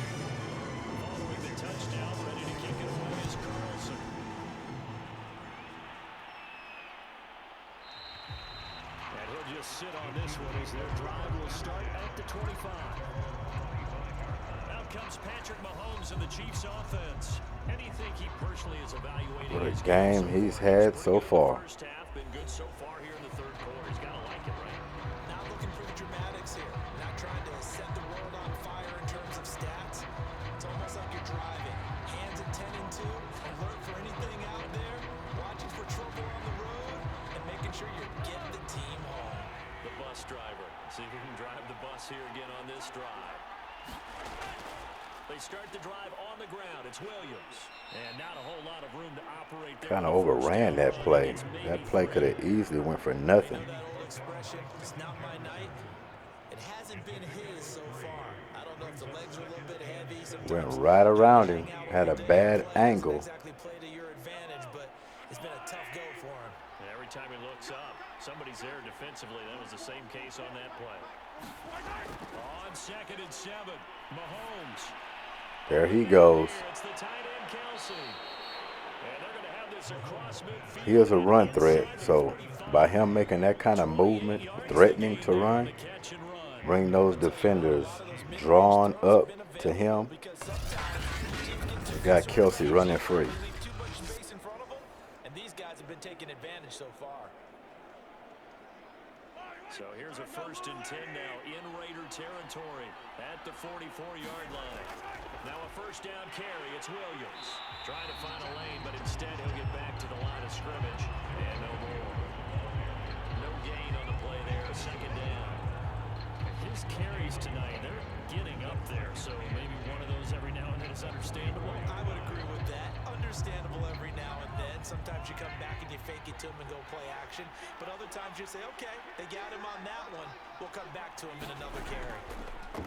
Following the touchdown, ready to kick it away is Carlson. And he'll just sit on this one as their drive will start at the 25. Out comes Patrick Mahomes and the Chiefs offense. Anything he personally is evaluating.
What a game he's had so far.
First half been good so far here in the third quarter. He's got to like it, right?
Not looking for the dramatics here. Not trying to set the world on fire in terms of stats. It's almost like you're driving. Hands at 10 and 2. Alert for anything out there. Watching for trouble on the road. And making sure you're getting the team home.
The bus driver. See if he can drive the bus here again on this drive. They start the drive on the ground. It's Williams. And not a whole lot of room to operate there.
Kind of overran that play. That play could have easily went for nothing.
That old expression, it's not my night. It hasn't been his so far. I don't know if the legs are a little bit heavy.
Went right around him. Had a bad angle.
Exactly play to your advantage, but it's been a tough go for him.
And every time he looks up, somebody's there defensively. That was the same case on that play. On 2nd and 7, Mahomes.
There he goes.
It's the tight end, Kelsey. And they're going to have this across midfield.
He is a run threat, so by him making that kind of movement, threatening to run, bring those defenders drawn up to him. You got Kelsey running free.
Too much space in front of him, and these guys have been taking advantage so far.
So here's a 1st and 10 now in Raider territory at the 44-yard line. Now a 1st down carry. It's Williams trying to find a lane, but instead he'll get back to the line of scrimmage and no more. No gain on the play there. 2nd down. His carries tonight, they're getting up there, so maybe one of those every now and then is understandable.
I would agree with that. Understandable every now and then. Sometimes you come back and you fake it to him and go play action. But other times you say, okay, they got him on that one. We'll come back to him in another carry.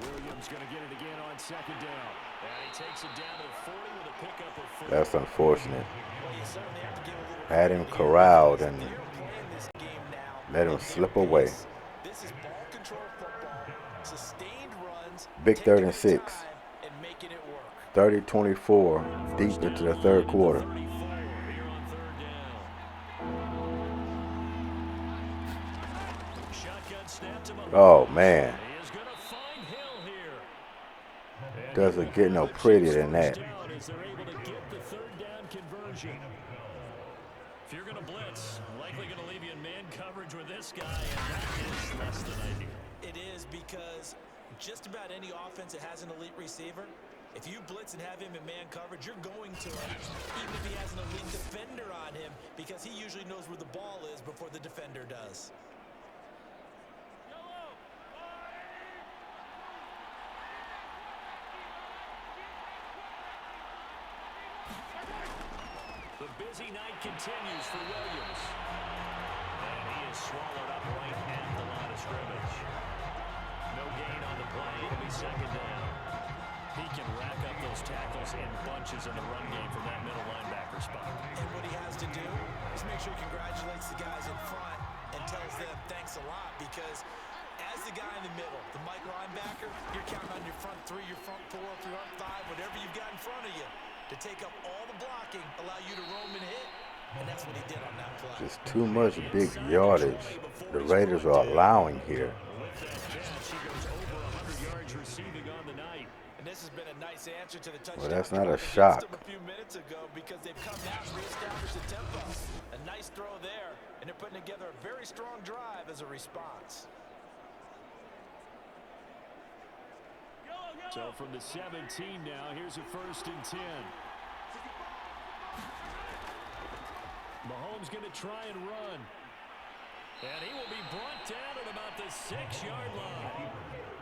Williams going to get it again on 2nd down. And he takes it down to the 40 with a pickup of 4.
That's unfortunate.
Well, you certainly have to give a little
Had him corralled and
They're playing this game now.
let him slip away.
This is ball control football. Sustained runs.
Big 3rd and 6.
And making it work.
30-24 deep into the third quarter.
Here on 3rd down. Shotgun snap to Mahomes.
Oh, man.
He is going to find Hill here. And
Doesn't get no prettier than that.
down as they're able to get the 3rd down conversion. If you're going to blitz, likely going to leave you in man coverage with this guy, and that is less than ideal.
It is because just about any offense that has an elite receiver, if you blitz and have him in man coverage, you're going to him, even if he has an elite defender on him, because he usually knows where the ball is before the defender does.
The busy night continues for Williams. And he is swallowed up right at the line of scrimmage. No gain on the play. He'll be second down. He can rack up those tackles in bunches in the run game from that middle linebacker spot.
And what he has to do is make sure he congratulates the guys in front and tells them thanks a lot, because as the guy in the middle, the Mike linebacker, you're counting on your front three, your front four, your front five, whatever you've got in front of you to take up all the blocking, allow you to roam and hit. And that's what he did on that play.
Just too much big yardage the Raiders are allowing here.
With that catch, he goes over 100 yards receiving on the night.
And this has been a nice answer to the touchdown.
Well, that's not a shock.
A few minutes ago, because they've come out and reestablished the tempo. A nice throw there, and they're putting together a very strong drive as a response.
So from the 17 now, here's a 1st and 10. Mahomes going to try and run. And he will be brought down at about the 6-yard line.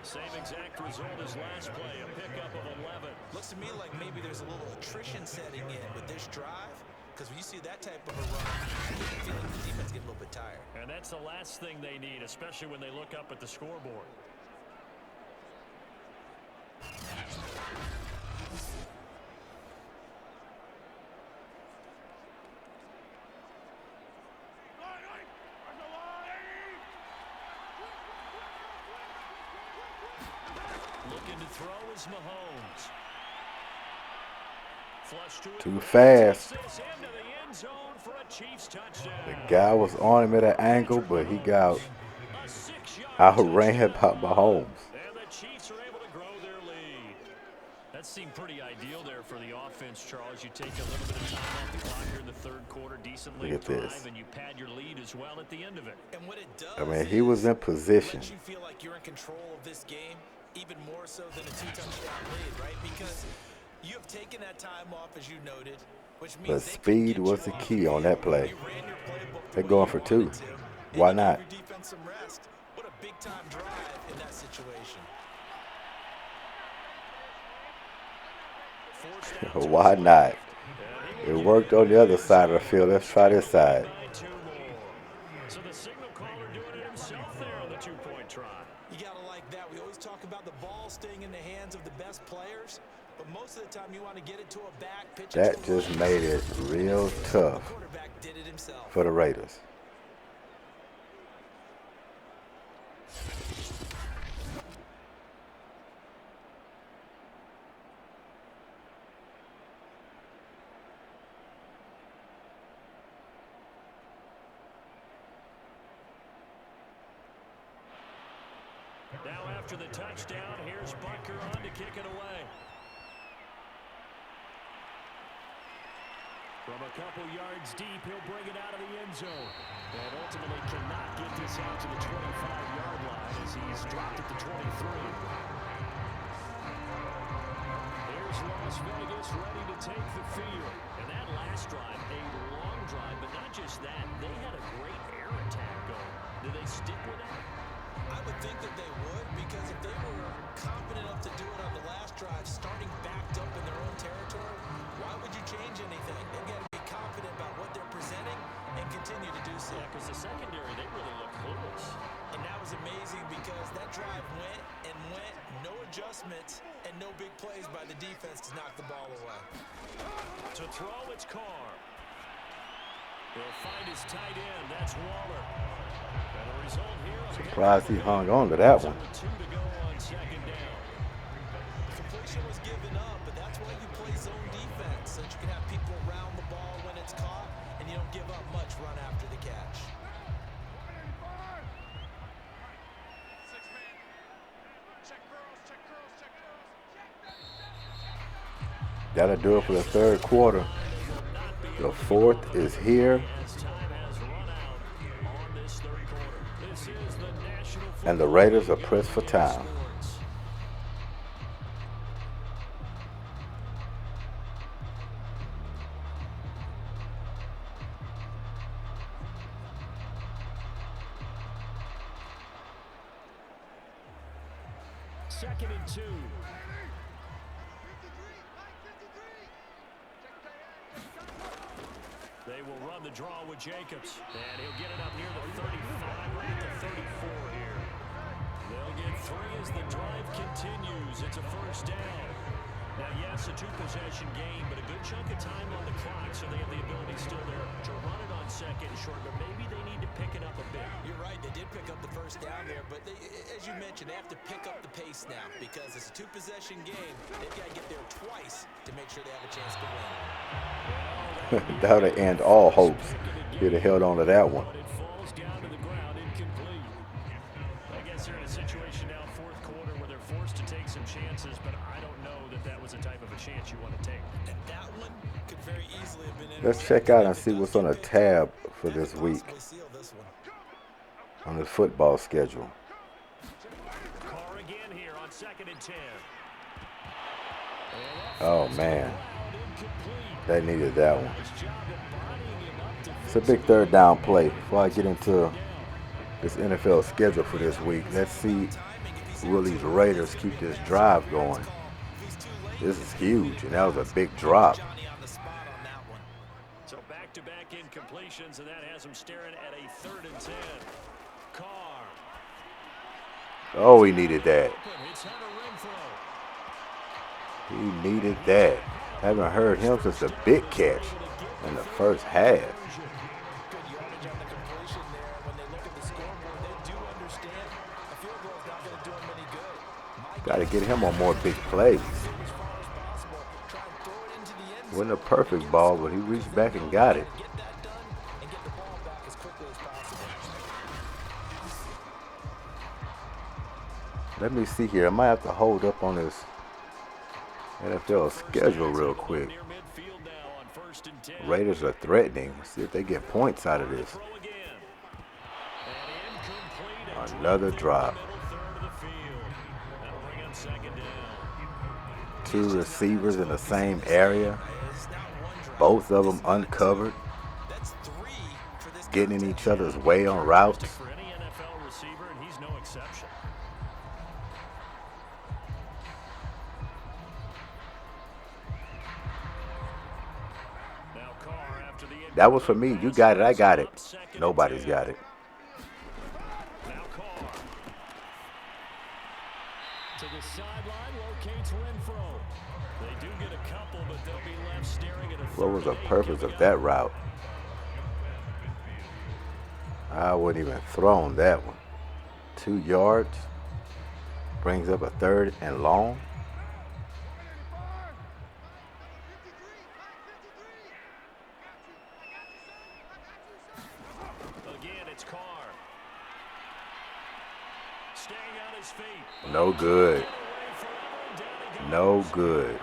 Same exact result as last play, a pickup of 11.
Looks to me like maybe there's a little attrition setting in with this drive, because when you see that type of a run, you feel like the defense get a little bit tired.
And that's the last thing they need, especially when they look up at the scoreboard. Looking to throw is Mahomes.
Too fast.
Into the end zone for a Chiefs touchdown.
The guy was on him at an angle, but he got outran by Mahomes.
And the Chiefs are able to grow their lead. That seemed pretty ideal there for the offense, Charles. You take a little bit of time off the clock here in the third quarter, decently
Look at this.
and you pad your lead as well at the end of it.
And what it does,
I mean, he was in position.
Let you feel like you're in control of this game, even more so than a 2-touchdown lead, right? Because you have taken that time off, as you noted, which means
But speed was the key on that play. They're going for 2. Why not?
Your defense some rest. What a big-time drive in that situation.
Why not? It worked on the other side of the field. Let's try this side.
So the signal caller doing it himself there on the 2-point try.
You got to like that. We always talk about the ball staying in the hands of the best players, but most of the time you want to get it to a back. Pitch
That just made it real tough
the quarterback did it himself.
for the Raiders.
Now after the touchdown, here's Butker on to kick it away. From a couple yards deep, he'll bring it out of the end zone. And ultimately cannot get this out to the 25-yard line as he's dropped at the 23. Here's Las Vegas ready to take the field. And that last drive, a long drive, but not just that. They had a great air attack going. Do they stick with that?
I would think that they would, because if they were confident enough to do it on the last drive, starting backed up in their own territory, why would you change anything? They've got to be confident about what they're presenting and continue to do so.
Yeah, because the secondary, they really look clueless.
And that was amazing, because that drive went and went, no adjustments, and no big plays by the defense to knock the ball away.
To throw, it's Carr. He'll find his tight end. That's Waller. And the result here,
Surprised he hung on to that one.
2 to go on second down.
Completion was given up, but that's why you play zone defense, so that you can have people around the ball when it's caught, and you don't give up much run after the catch.
That'll do it for the third quarter. The fourth is here. And the Raiders are pressed for time.
Second and 2. They will run the draw with Jacobs. And he'll get it up near the 35, right at the 34 here. They'll get three as the drive continues. It's a first down. Now, yes, a two-possession game, but a good chunk of time on the clock, so they have the ability still there to run it on second and short, but maybe they need to pick it up a bit.
You're right, they did pick up the first down there, but as you mentioned, they have to pick up the pace now because it's a two-possession game. They've got to get there twice to make sure they have a chance to win.
That would end all hopes. He'd have held on to that one.
But it falls down to the ground, incomplete. I guess they're in a situation now, fourth quarter, where they're forced to take some chances, but I don't know that was the type of a chance you want to take.
And that one could very easily have been.
Let's check out and see what's on the tab for this week on the football schedule.
Carr again here on 2nd and 10.
Oh, man. They needed that one. It's a big third down play. Before I get into this NFL schedule for this week, let's see will these Raiders keep this drive going. This is huge, and that was a big drop.
So back-to-back incompletions, and that has them staring at a 3rd and 10. Carr.
Oh, he needed that.
It's Hunter Renfrow.
He needed that. Haven't heard him since the big catch in the first half. Got to get him on more big plays. Wasn't a perfect ball, but he reached back and got it. Let me see here. I might have to hold up on this NFL schedule real quick. Raiders are threatening. Let's see if they get points out of this. Another drop. Two receivers in the same area. Both of them uncovered. Getting in each other's way on routes.
For any NFL receiver, and he's no exception. Now Carr after the
That was for me. You got it. I got it. Nobody's got it.
Now Carr to the sideline, locates Renfrow. They do get a couple, but they'll be left staring at a
What was the purpose of that route? I wouldn't even thrown that one. 2 yards. Brings up a 3rd and long.
Again, it's Carr. Staying on his feet.
No good. No good.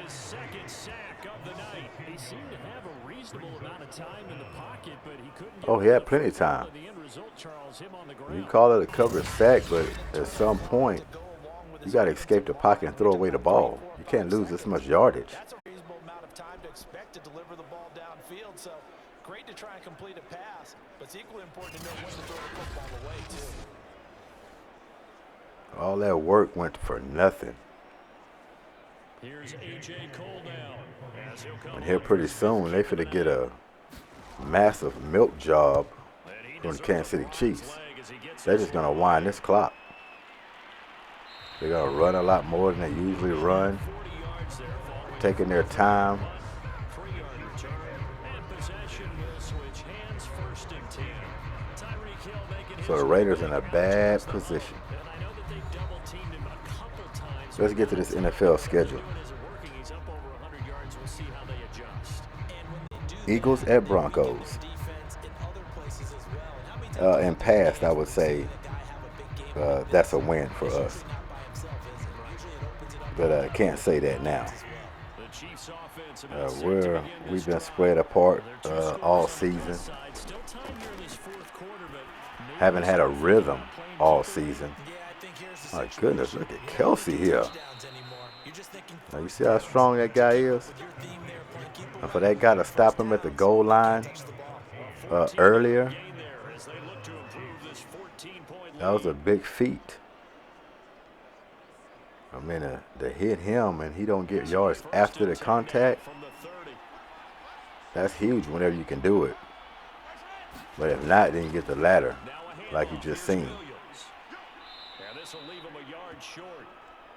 His second sack of the night. He seemed to have a reasonable amount of time in the pocket, but he couldn't get
Oh, he had plenty of time.
the end result, Charles, him on the
You
ground.
call it a covered sack, but at some point, you got to escape the pocket and throw away the ball. You can't lose this much yardage.
That's a reasonable amount of time to expect to deliver the ball downfield. So great to try and complete a pass, but it's equally important to know when to throw the football away too.
All that work went for nothing.
Here's A.J. Cole now. As he'll come
And here pretty soon, they finna get a massive milk job from the Kansas City Chiefs. They're just gonna wind this clock. They're gonna run a lot more than they usually run, taking their time.
3-yard return, and possession will switch hands, 1st and 10. Tyreek Hill making
So the Raiders in a bad position.
and I know that they double-teamed him a couple times.
Let's get to this NFL schedule.
Is it working? He's up over 100 yards. We'll see how they adjust.
Eagles at Broncos. In past, I would say that's a win for us. But I can't say that now.
The Chiefs offense
We've been spread apart all season.
Still time here in this fourth quarter, but
Haven't had a rhythm all season. My goodness, look at Kelsey here. Now you see how strong that guy is? And for that guy to stop him at the goal line earlier, that was a big feat. I mean, to hit him and he don't get yards after the contact, that's huge whenever you can do it. But if not, then you get the ladder, like you just seen.
yards short.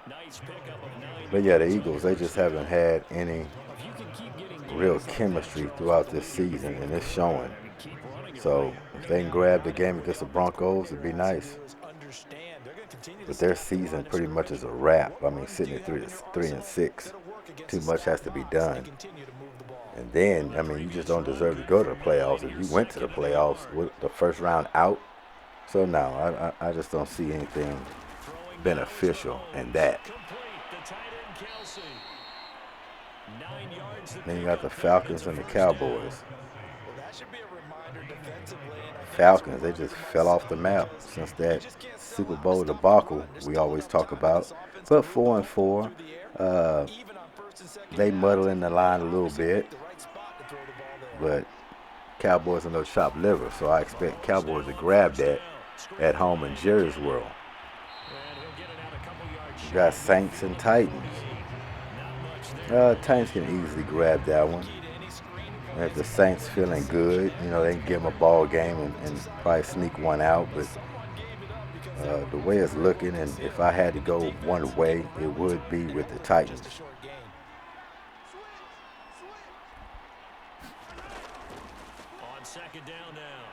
Nice pickup of 9.
But yeah, the Eagles, they just haven't had any real chemistry throughout this season, and it's showing. So if they can grab the game against the Broncos, it'd be nice. But their season pretty much is a wrap. I mean, sitting at 3-6, too much has to be done. And then, I mean, you just don't deserve to go to the playoffs. If you went to the playoffs with the first round out, so no, I just don't see anything beneficial in that. Then you got the Falcons and the Cowboys. Falcons, they just fell off the map since that Super Bowl debacle we always talk about. But 4-4, they muddle in the line a little bit. But Cowboys are no chopped liver, so I expect Cowboys to grab that at home in Jerry's World. You got Saints and Titans. Titans can easily grab that one. And if the Saints feeling good, you know, they can give them a ball game and probably sneak one out. But the way it's looking, and if I had to go one way, it would be with the Titans.
On second down now,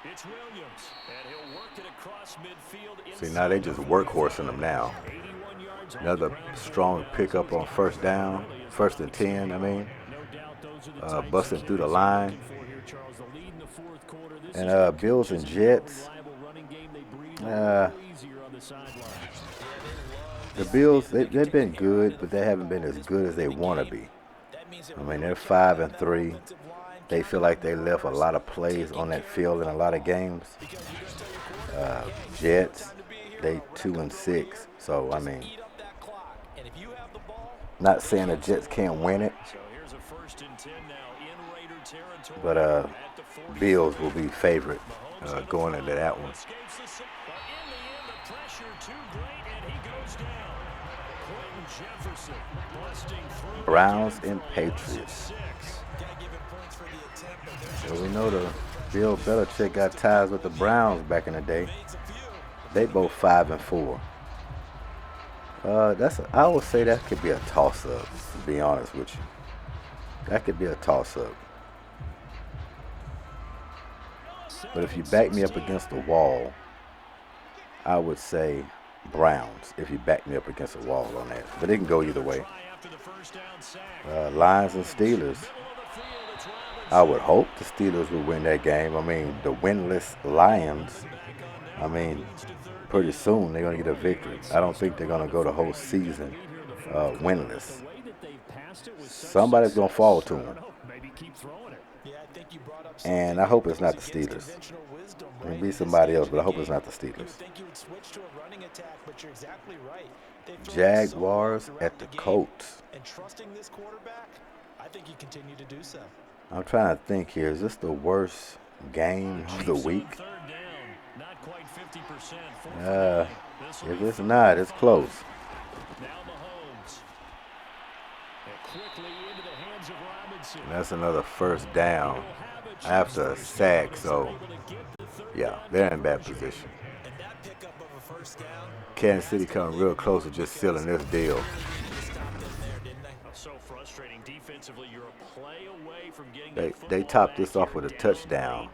it's Williams, and he'll work it across midfield.
See, now they just workhorsing them now. Another strong pickup on first down, 1st and 10, I mean. Busting through the line. And Bills and Jets. The Bills, they've been good, but they haven't been as good as they want to be. I mean, they're 5-3. They feel like they left a lot of plays on that field in a lot of games. Jets, they 2-6. So, I mean, not saying the Jets can't win it, but Bills will be favorite going into that one. Browns and Patriots. So we know the Bill Belichick got ties with the Browns back in the day. They both 5-4. I would say that could be a toss-up, to be honest with you. That could be a toss-up. But if you back me up against the wall, I would say Browns, if you back me up against the wall on that. But it can go either way. Lions and Steelers. I would hope the Steelers would win that game. I mean, the winless Lions, I mean, pretty soon they're going to get a victory. I don't think they're going to go the whole season winless. Somebody's going to fall to them. And I hope it's not the Steelers. It may be somebody else, but I hope it's not the Steelers. Jaguars at the Colts. I'm trying to think here. Is this the worst game of the week? If it's not, it's close. And that's another first down after a sack, so yeah, they're in bad position. Kansas City coming real close to just sealing this deal. They topped this off with a touchdown.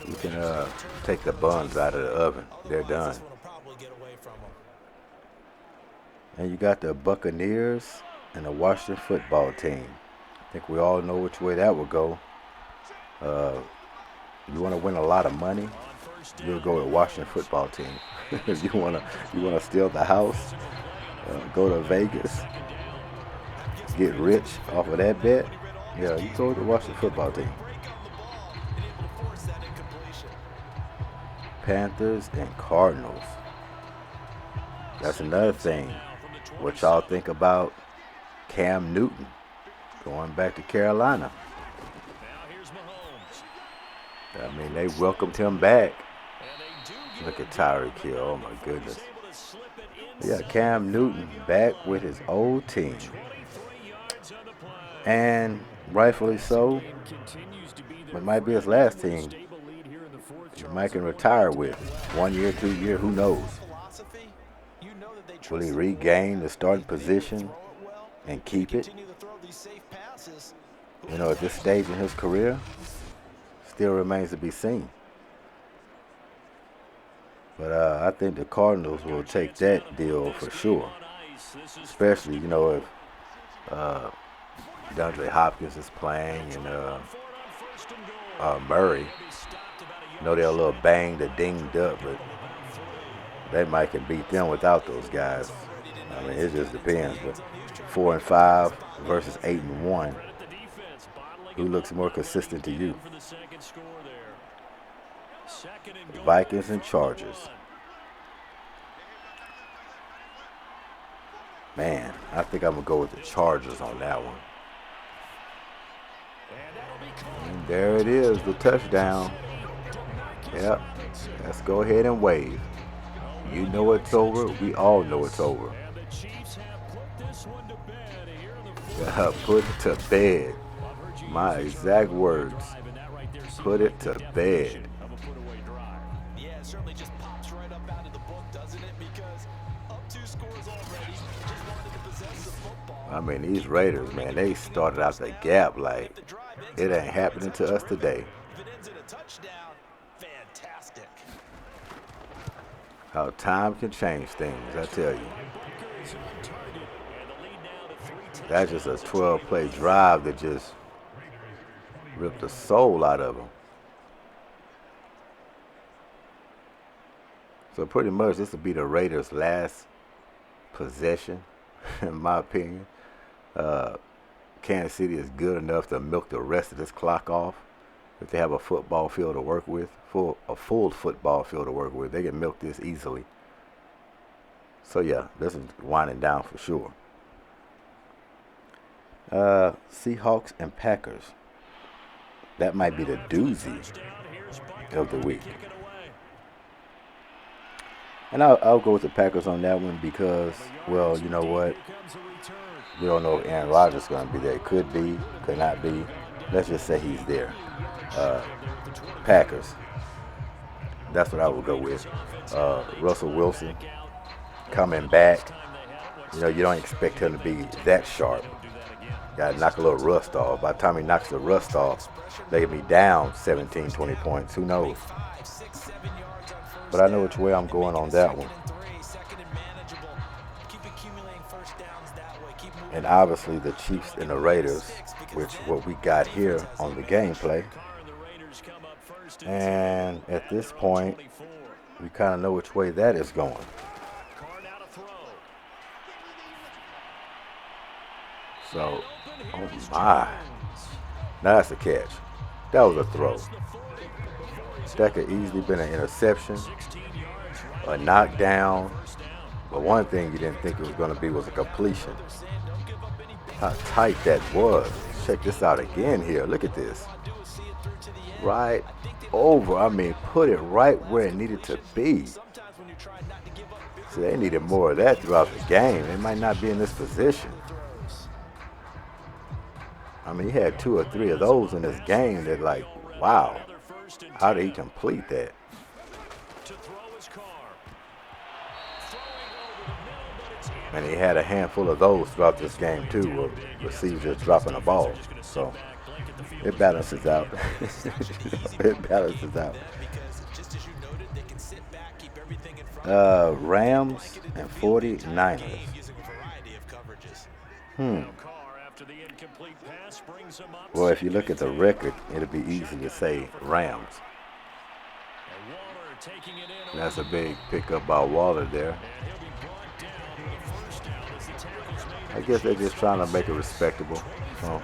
You can take the buns out of the oven. They're done. And you got the Buccaneers and the Washington football team. I think we all know which way that will go. You want to win a lot of money, you'll go with Washington football team. If you want to steal the house, go to Vegas, get rich off of that bet, yeah, you go with the Washington football team. Panthers and Cardinals. That's another thing. What y'all think about Cam Newton going back to Carolina? I mean, they welcomed him back. Look at Tyreek Hill. Oh, my goodness. Yeah, Cam Newton back with his old team. And rightfully so. It might be his last team. He might can retire with 1 year, 2 years, who knows? Will he regain the starting position and keep it? You know, at this stage in his career, still remains to be seen. But I think the Cardinals will take that deal for sure. Especially, you know, if DeAndre Hopkins is playing and Murray. I know they're a little banged or dinged up, but they might can beat them without those guys. I mean, it just depends. But 4-5 versus 8-1. Who looks more consistent to you? Vikings and Chargers. Man, I think I'm going to go with the Chargers on that one. And there it is, the touchdown. Yep, let's go ahead and wave. You know it's over. We all know it's over. Put it to bed. My exact words. Put it to bed.
Yeah, it certainly just pops right up out of the book, doesn't it? Because up 2 scores already, just wanted to possess the football.
I mean, these Raiders, man, they started out the gap like it ain't happening to us today.
If it ends in a touchdown, fantastic.
How time can change things, I tell you. That's just a 12-play drive that just ripped the soul out of them. So pretty much this will be the Raiders' last possession, in my opinion. Kansas City is good enough to milk the rest of this clock off. If they have a football field to work with, a full football field to work with, they can milk this easily. So yeah, this is winding down for sure. Seahawks and Packers. That might be the doozy of the week. And I'll go with the Packers on that one because, well, you know what? We don't know if Aaron Rodgers is going to be there. Could be, could not be. Let's just say he's there. Packers. That's what I would go with. Russell Wilson coming back. You know, you don't expect him to be that sharp. Got to knock a little rust off. By the time he knocks the rust off, they can be down 17, 20 points. Who knows? But I know which way I'm going on that one. And obviously the Chiefs and the Raiders, which what we got here on the gameplay. And at this point, we kind of know which way that is going. So, oh my. Now that's a catch. That was a throw. That could easily been an interception, a knockdown. But one thing you didn't think it was going to be was a completion. How tight that was. Check this out again here. Look at this. Right over. I mean, put it right where it needed to be. So they needed more of that throughout the game. They might not be in this position. I mean, he had 2 or 3 of those in this game that, like, wow, how did he complete that? And he had a handful of those throughout this game, too, of receivers just dropping the ball. So it balances out. It balances out. Rams and 49ers. Well, if you look at the record, it'll be easy to say Rams. That's a big pickup by Waller there. I guess they're just trying to make it respectable. So,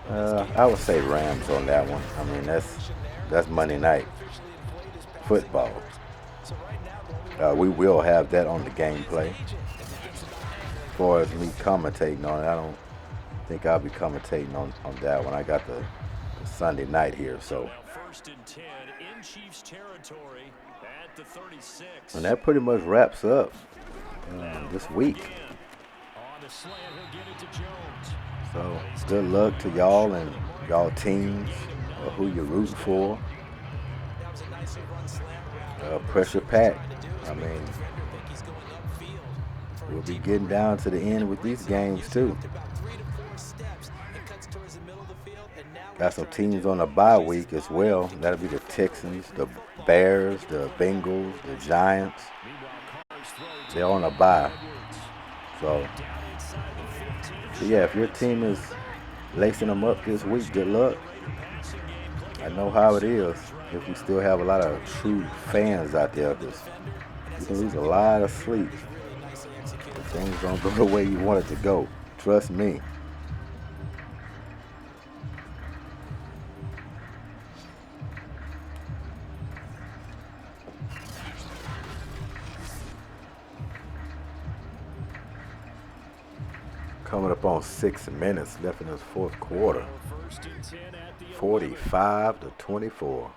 I would say Rams on that one. I mean, that's Monday night football. We will have that on the gameplay. As far as me commentating on it, I don't think I'll be commentating on that one. I got the Sunday night here, so. And that pretty much wraps up this week. So good luck to y'all and y'all teams, or who you're rooting for. Pressure pack. I mean, we'll be getting down to the end with these games too. Got some teams on a bye week as well. That'll be the Texans, the Bears, the Bengals, the Giants. They're on a bye. So yeah, if your team is lacing them up this week, good luck. I know how it is if you still have a lot of true fans out there, because you can lose a lot of sleep if things don't go the way you want it to go. Trust me. Coming up on 6 minutes left in this fourth quarter. 45-24.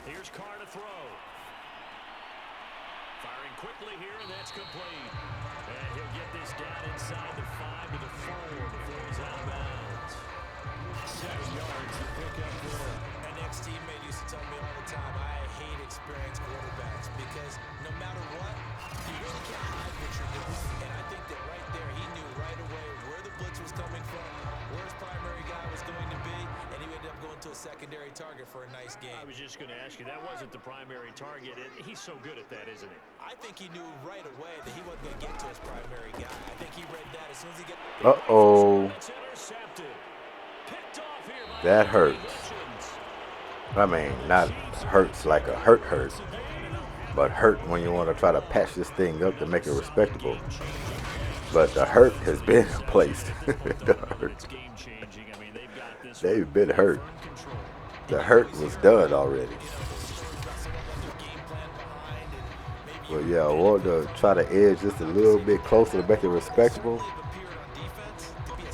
Here's Carr to throw. Firing quickly here, and that's complete. And he'll get this down inside the 5 to the 4 before he's out of bounds. 7 yards to pick up for him.
An ex-teammate used to tell me all the time, I hate experienced quarterbacks because no matter what, you really can't hide what you're doing. And I think that right there, he knew right away where the blitz was coming from, where his primary guy was going to be, and he ended up going to a secondary target for a nice game.
I was just going to ask you, that wasn't the primary target. He's so good at that, isn't he?
I think he knew right away that he wasn't going to get to his primary guy. I think he read that as soon as he got...
Uh-oh. That hurts. I mean, not hurts like a hurt, but hurt when you want to try to patch this thing up to make it respectable. But the hurt has been placed. The hurt. They've been hurt. The hurt was done already. Well, yeah, I want to try to edge just a little bit closer to make it respectable.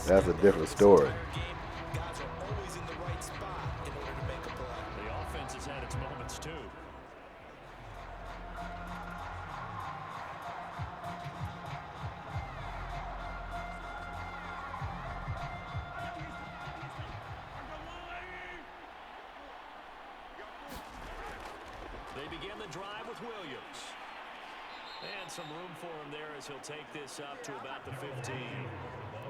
That's a different story.
They begin the drive with Williams. And some room for him there as he'll take this up to about the 15.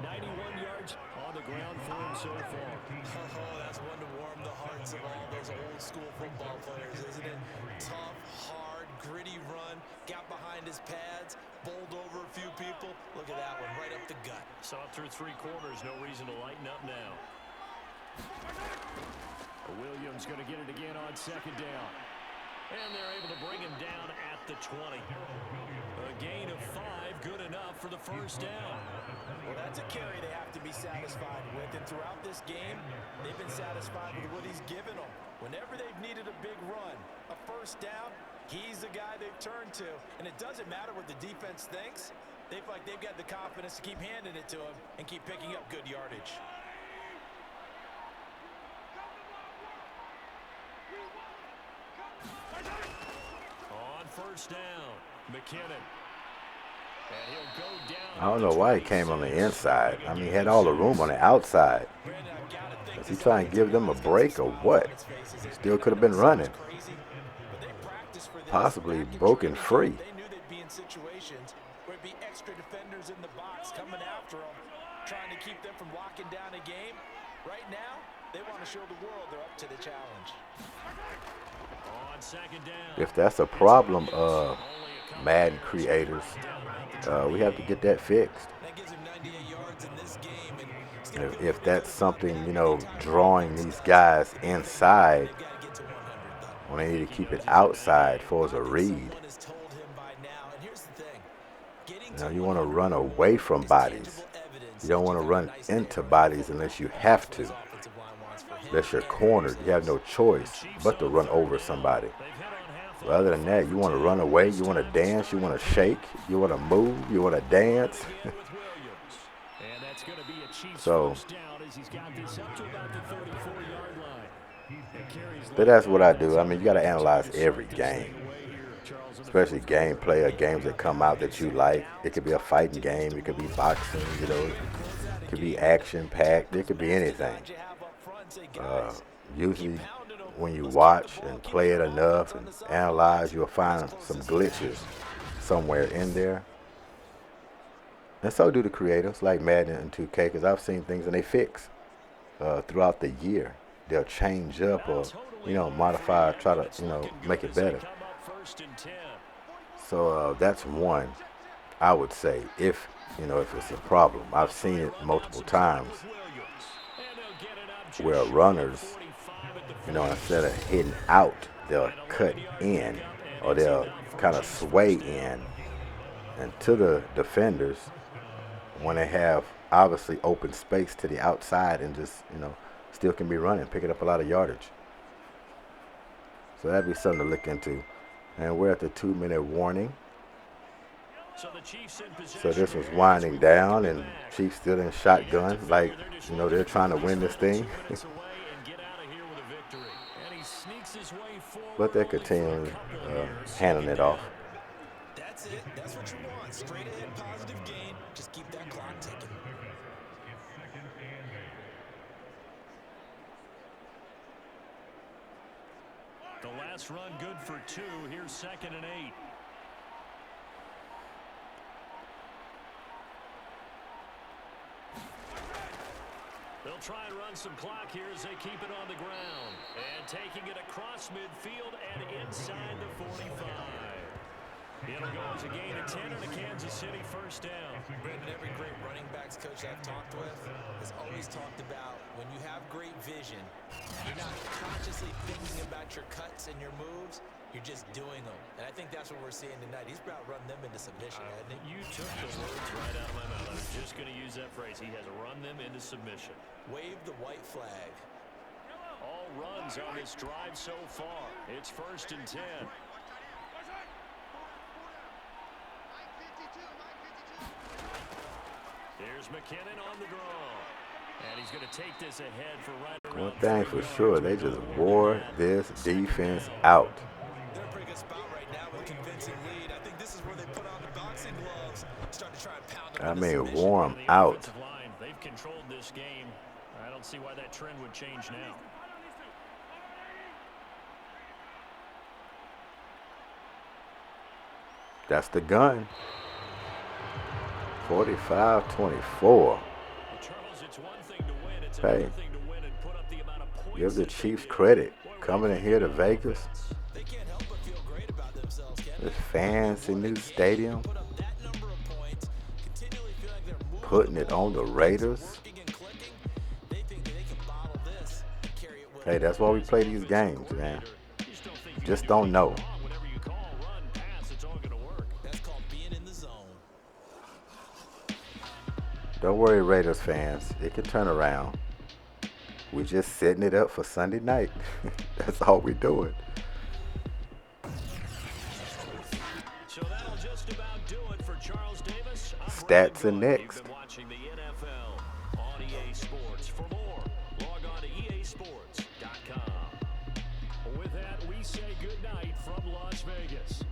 91 yards on the ground for him so far.
Oh, that's one to warm the hearts of all those old school football players, isn't it? Tough, hard, gritty run, got behind his pads, bowled over a few people. Look at that one, right up the gut.
Saw it through 3 quarters, no reason to lighten up now. Williams going to get it again on 2nd down. And they're able to bring him down at the 20. A gain of 5, good enough for the 1st down.
Well, that's a carry they have to be satisfied with. And throughout this game, they've been satisfied with what he's given them. Whenever they've needed a big run, a 1st down, he's the guy they've turned to. And it doesn't matter what the defense thinks. They feel like they've got the confidence to keep handing it to him and keep picking up good yardage.
On 1st down, McKinnon. And he'll go down.
I don't know why he came on the inside. I mean, he had all the room on the outside. Is he trying to give them a break or what? Still could have been running. Possibly broken free.
They knew they'd be in situations where it'd be extra defenders in the box coming after them, trying to keep them from locking down a game. Right now, they want to show the world they're up to the challenge.
On 2nd down.
If that's a problem, Madden creators, we have to get that fixed.
That gives him 98 yards in this game. And
if that's something, you know, drawing these guys inside, when they need to keep it outside for as a read. You know, you want to run away from bodies. You don't want to run into bodies unless you have to. Unless you're cornered, you have no choice but to run over somebody. But other than that, you want to run away, you want to dance, you want to shake, you want to move, you want to dance. So, but that's what I do. I mean, you got to analyze every game, especially gameplay or games that come out that you like. It could be a fighting game, it could be boxing, you know, it could be action-packed, it could be anything. Usually when you watch and play it enough and analyze, you'll find some glitches somewhere in there. And so do the creators like Madden and 2K, because I've seen things and they fix throughout the year. They'll change up or, modify, try to, make it better. So that's one, I would say, if it's a problem. I've seen it multiple times where runners, instead of hitting out, they'll cut in or they'll kind of sway in. And to the defenders, when they have obviously open space to the outside and just, still can be running, picking up a lot of yardage. So that'd be something to look into. And we're at the 2-minute warning. So this was winding down, and Chiefs still in shotgun, like, they're trying to win this thing. But they're continuing handing it off.
That's it. That's what you want. Straight ahead, positive gain. Just keep that clock ticking.
The last run good for 2. Here's 2nd and 8. They'll try and run some clock here as they keep it on the ground. And taking it across midfield and inside the 45. It'll go as a gain of 10 and a Kansas City first down.
Brandon, every great running backs coach I've talked with has always talked about when you have great vision, you're not consciously thinking about your cuts and your moves, you're just doing them. And I think that's what we're seeing tonight. He's about run them into submission, hasn't he?
You took the words right out of my mouth. I was just going to use that phrase. He has run them into submission.
Wave the white flag.
All runs on this drive so far. It's 1st and 10. Here's McKinnon on the draw. And he's going to take this ahead for right around.
One thing for sure, they just wore this defense out.
They're in a pretty good spot right now with convincing lead. I think this is where they put on the boxing gloves, start to try and pound them.
I mean, wore them out.
They've controlled this game. I don't see why that trend would change now.
That's the gun. 45-24. Hey, give the Chiefs credit. Coming in here to Vegas. This fancy new stadium. Putting it on the Raiders. Hey, that's why we play these games, man. Just don't know. Don't worry, Raiders fans. It can turn around. We're just setting it up for Sunday night. That's all we're doing.
So that'll just about do it for Charles Davis.
Stats are next.
You've been watching the NFL on EA Sports. For more, log on to easports.com. With that, we say good night from Las Vegas.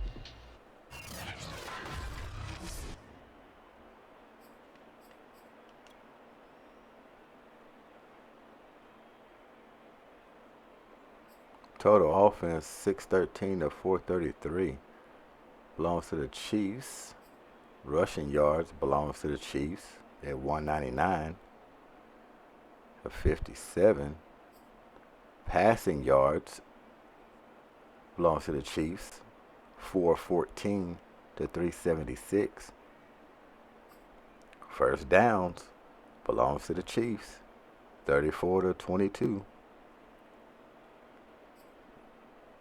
Total offense 613 to 433 belongs to the Chiefs. Rushing yards belongs to the Chiefs at 199 to 57. Passing yards belongs to the Chiefs, 414 to 376. First downs belongs to the Chiefs, 34 to 22.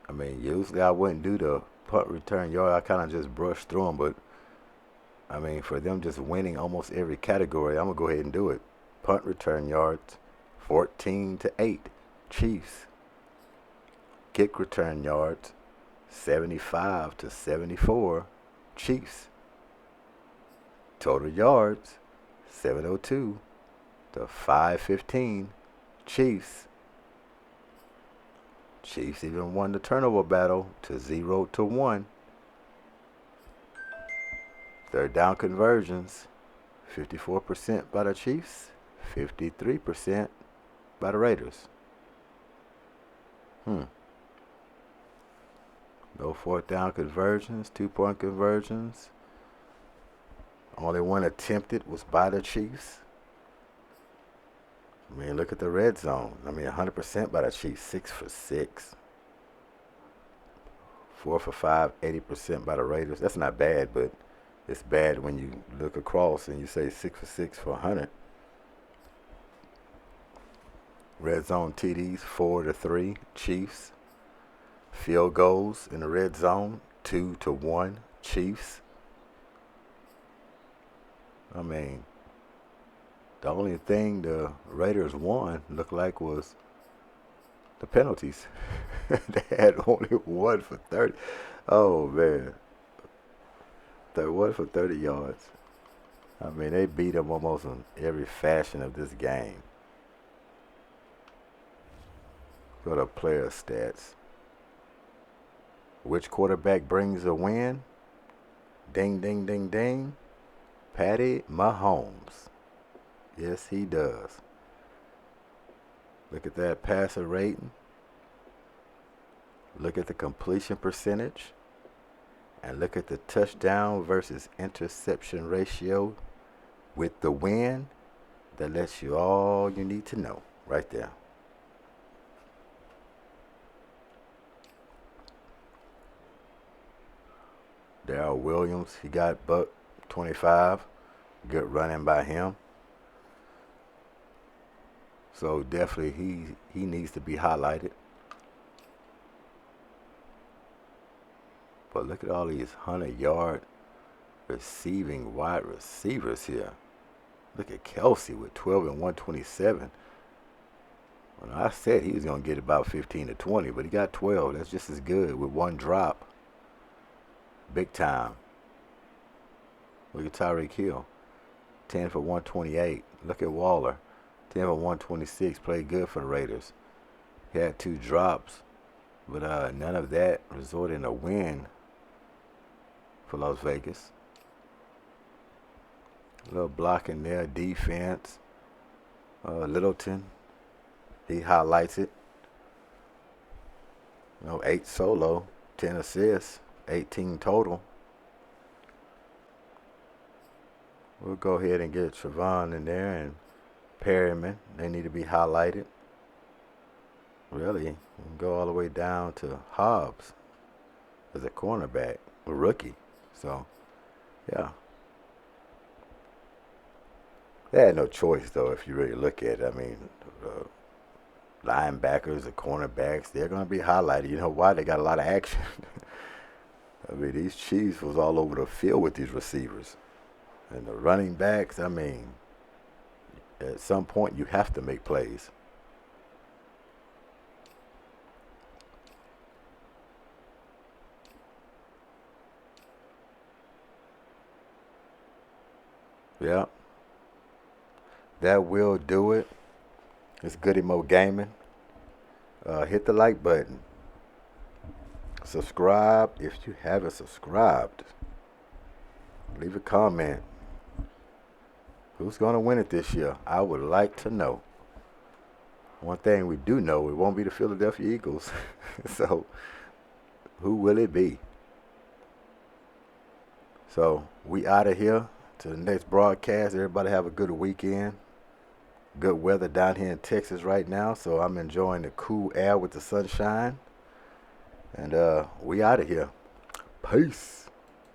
I mean, usually I wouldn't do the punt return yard. I kind of just brush through them, but I mean, for them just winning almost every category, I'm gonna go ahead and do it. Punt return yards, 14 to 8, Chiefs. Kick return yards, 75 to 74, Chiefs. Total yards, 702 to 515, Chiefs. Chiefs even won the turnover battle to 0-1. Third down conversions, 54% by the Chiefs, 53% by the Raiders. No fourth down conversions, 2-point conversions. Only one attempted was by the Chiefs. I mean, look at the red zone. I mean, 100% by the Chiefs, 6 for 6. 4 for 5, 80% by the Raiders. That's not bad, but it's bad when you look across and you say 6 for 6 for 100. Red zone TDs, 4-3, Chiefs. Field goals in the red zone, 2-1, Chiefs. I mean, the only thing the Raiders won looked like was the penalties. They had only 1 for 30. Oh, man. 1 for 30 yards. I mean, they beat them almost in every fashion of this game. Go to player stats. Which quarterback brings a win? Ding, ding, ding, ding. Patty Mahomes. Yes, he does. Look at that passer rating. Look at the completion percentage. And look at the touchdown versus interception ratio with the win. That lets you all you need to know right there. Darrell Williams, he got buck 25. Good running by him. So definitely he needs to be highlighted. But look at all these 100-yard receiving wide receivers here. Look at Kelsey with 12 and 127. Well, I said he was going to get about 15 to 20, but he got 12. That's just as good with one drop. Big time. Look at Tyreek Hill. 10 for 128. Look at Waller. 10 for 126. Played good for the Raiders. He had 2 drops, but none of that resulted in a win for Las Vegas. A little blocking there. Defense. Littleton. He highlights it. 8 solo. 10 assists. 18 total. We'll go ahead and get Trevon in there and Perryman. They need to be highlighted. Really, you can go all the way down to Hobbs as a cornerback, a rookie. So, yeah. They had no choice, though, if you really look at it. I mean, linebackers, the cornerbacks, they're going to be highlighted. You know why? They got a lot of action. I mean, these Chiefs was all over the field with these receivers. And the running backs, I mean, at some point you have to make plays. Yeah. That will do it. It's Goodymo Gaming. Hit the like button. Subscribe if you haven't subscribed. Leave a comment. Who's going to win it this year? I would like to know. One thing we do know, it won't be the Philadelphia Eagles. So, who will it be? So, we out of here to the next broadcast. Everybody have a good weekend. Good weather down here in Texas right now, so I'm enjoying the cool air with the sunshine. And we out of here. Peace.